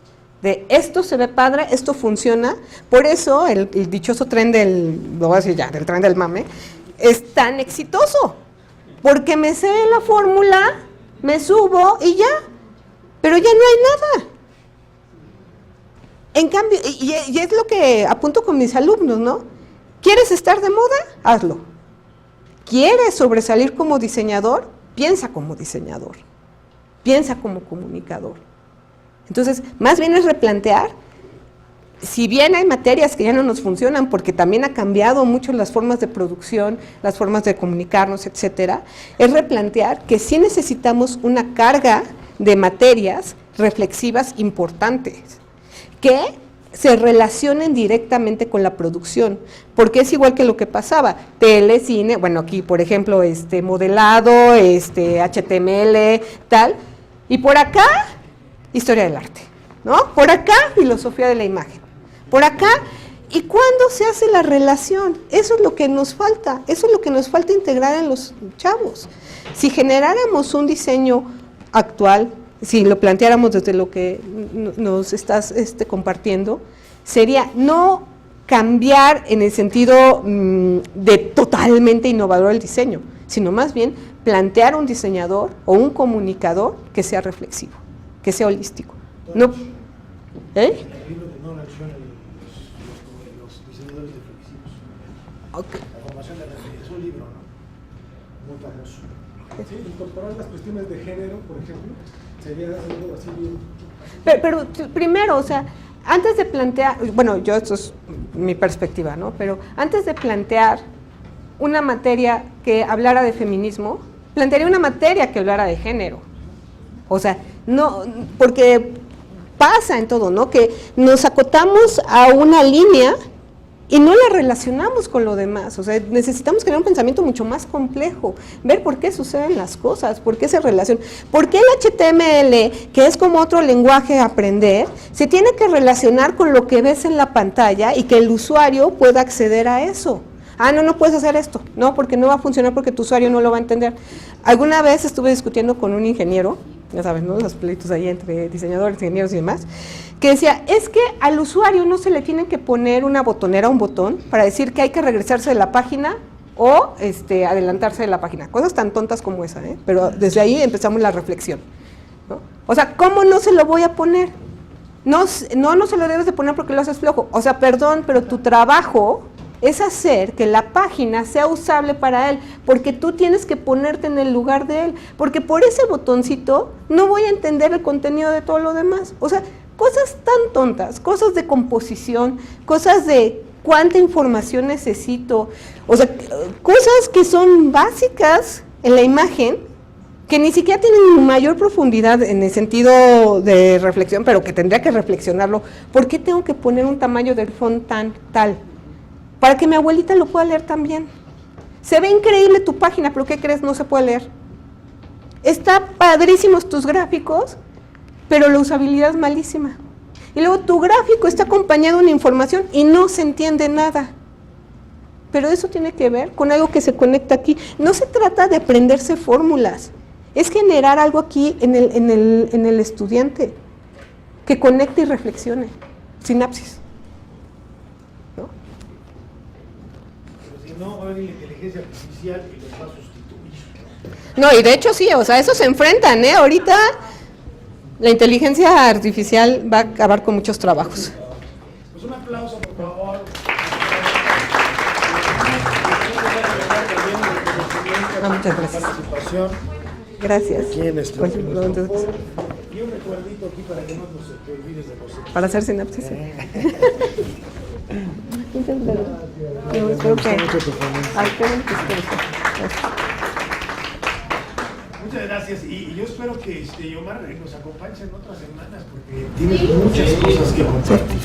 de esto se ve padre, esto funciona, por eso el dichoso tren del, lo voy a decir ya, del tren del mame, es tan exitoso, porque me sé la fórmula, me subo y ya, pero ya no hay nada. En cambio, y es lo que apunto con mis alumnos, ¿no? ¿Quieres estar de moda? Hazlo. ¿Quieres sobresalir como diseñador? Piensa como diseñador, piensa como comunicador. Entonces, más bien es replantear, si bien hay materias que ya no nos funcionan, porque también ha cambiado mucho las formas de producción, las formas de comunicarnos, etcétera, es replantear que sí necesitamos una carga de materias reflexivas importantes, que se relacionen directamente con la producción, porque es igual que lo que pasaba, tele, cine, bueno aquí por ejemplo modelado, HTML, tal, y por acá historia del arte, ¿no? Por acá filosofía de la imagen, por acá, ¿Y cuándo se hace la relación? Eso es lo que nos falta, eso es lo que nos falta integrar en los chavos. Si generáramos un diseño actual, si lo planteáramos desde lo que nos estás compartiendo, sería no cambiar en el sentido de totalmente innovador el diseño, sino más bien plantear un diseñador o un comunicador que sea reflexivo, que sea holístico. No, ¿eh?
El libro de Donald Schoen, los diseñadores reflexivos.
Okay.
La formación de reflexivos, es un libro, ¿no? Muy famoso. Sí, incorporar las cuestiones de género, por ejemplo, sería algo así bien.
Pero primero, o sea, antes de plantear, bueno, yo esto es mi perspectiva, ¿no? Pero antes de plantear una materia que hablara de feminismo, plantearía una materia que hablara de género. O sea, no, porque pasa en todo, ¿no? Que nos acotamos a una línea y no la relacionamos con lo demás. O sea, necesitamos tener un pensamiento mucho más complejo, ver por qué suceden las cosas, por qué se relacionan, por qué el HTML, que es como otro lenguaje a aprender, se tiene que relacionar con lo que ves en la pantalla y que el usuario pueda acceder a eso. Ah, no puedes hacer esto, no, porque no va a funcionar porque tu usuario no lo va a entender. Alguna vez estuve discutiendo con un ingeniero, ya sabes, ¿no? Los pleitos ahí entre diseñadores, ingenieros y demás, que decía, es que al usuario no se le tiene que poner una botonera, un botón, para decir que hay que regresarse de la página o adelantarse de la página. Cosas tan tontas como esa, ¿eh? Pero desde ahí empezamos la reflexión, ¿no? O sea, ¿cómo no se lo voy a poner? No se lo debes de poner porque lo haces flojo. O sea, perdón, pero tu trabajo es hacer que la página sea usable para él, porque tú tienes que ponerte en el lugar de él, porque por ese botoncito no voy a entender el contenido de todo lo demás. O sea, cosas tan tontas, cosas de composición, cosas de cuánta información necesito, o sea, cosas que son básicas en la imagen, que ni siquiera tienen mayor profundidad en el sentido de reflexión, pero que tendría que reflexionarlo. ¿Por qué tengo que poner un tamaño del font tal? Para que mi abuelita lo pueda leer también. Se ve increíble tu página, pero ¿qué crees? No se puede leer. Está padrísimos tus gráficos, pero la usabilidad es malísima. Y luego tu gráfico está acompañado de una información y no se entiende nada. Pero eso tiene que ver con algo que se conecta aquí. No se trata de aprenderse fórmulas, es generar algo aquí en el estudiante, que conecte y reflexione. Sinapsis.
No, va a venir la inteligencia artificial y los va a sustituir.
No, y de hecho sí, o sea, eso se enfrentan, ¿eh? Ahorita la inteligencia artificial va a acabar con muchos trabajos.
Pues un aplauso, por favor.
Muchas gracias. Gracias.
Aquí en nuestro
Bueno, entonces,
y un recuerdito aquí para que no te olvides de nosotros.
para hacer sinapsis. Muchas gracias. Yo espero que...
Muchas gracias. Y yo espero que Omar nos acompañe en otras semanas porque tiene muchas cosas que compartir.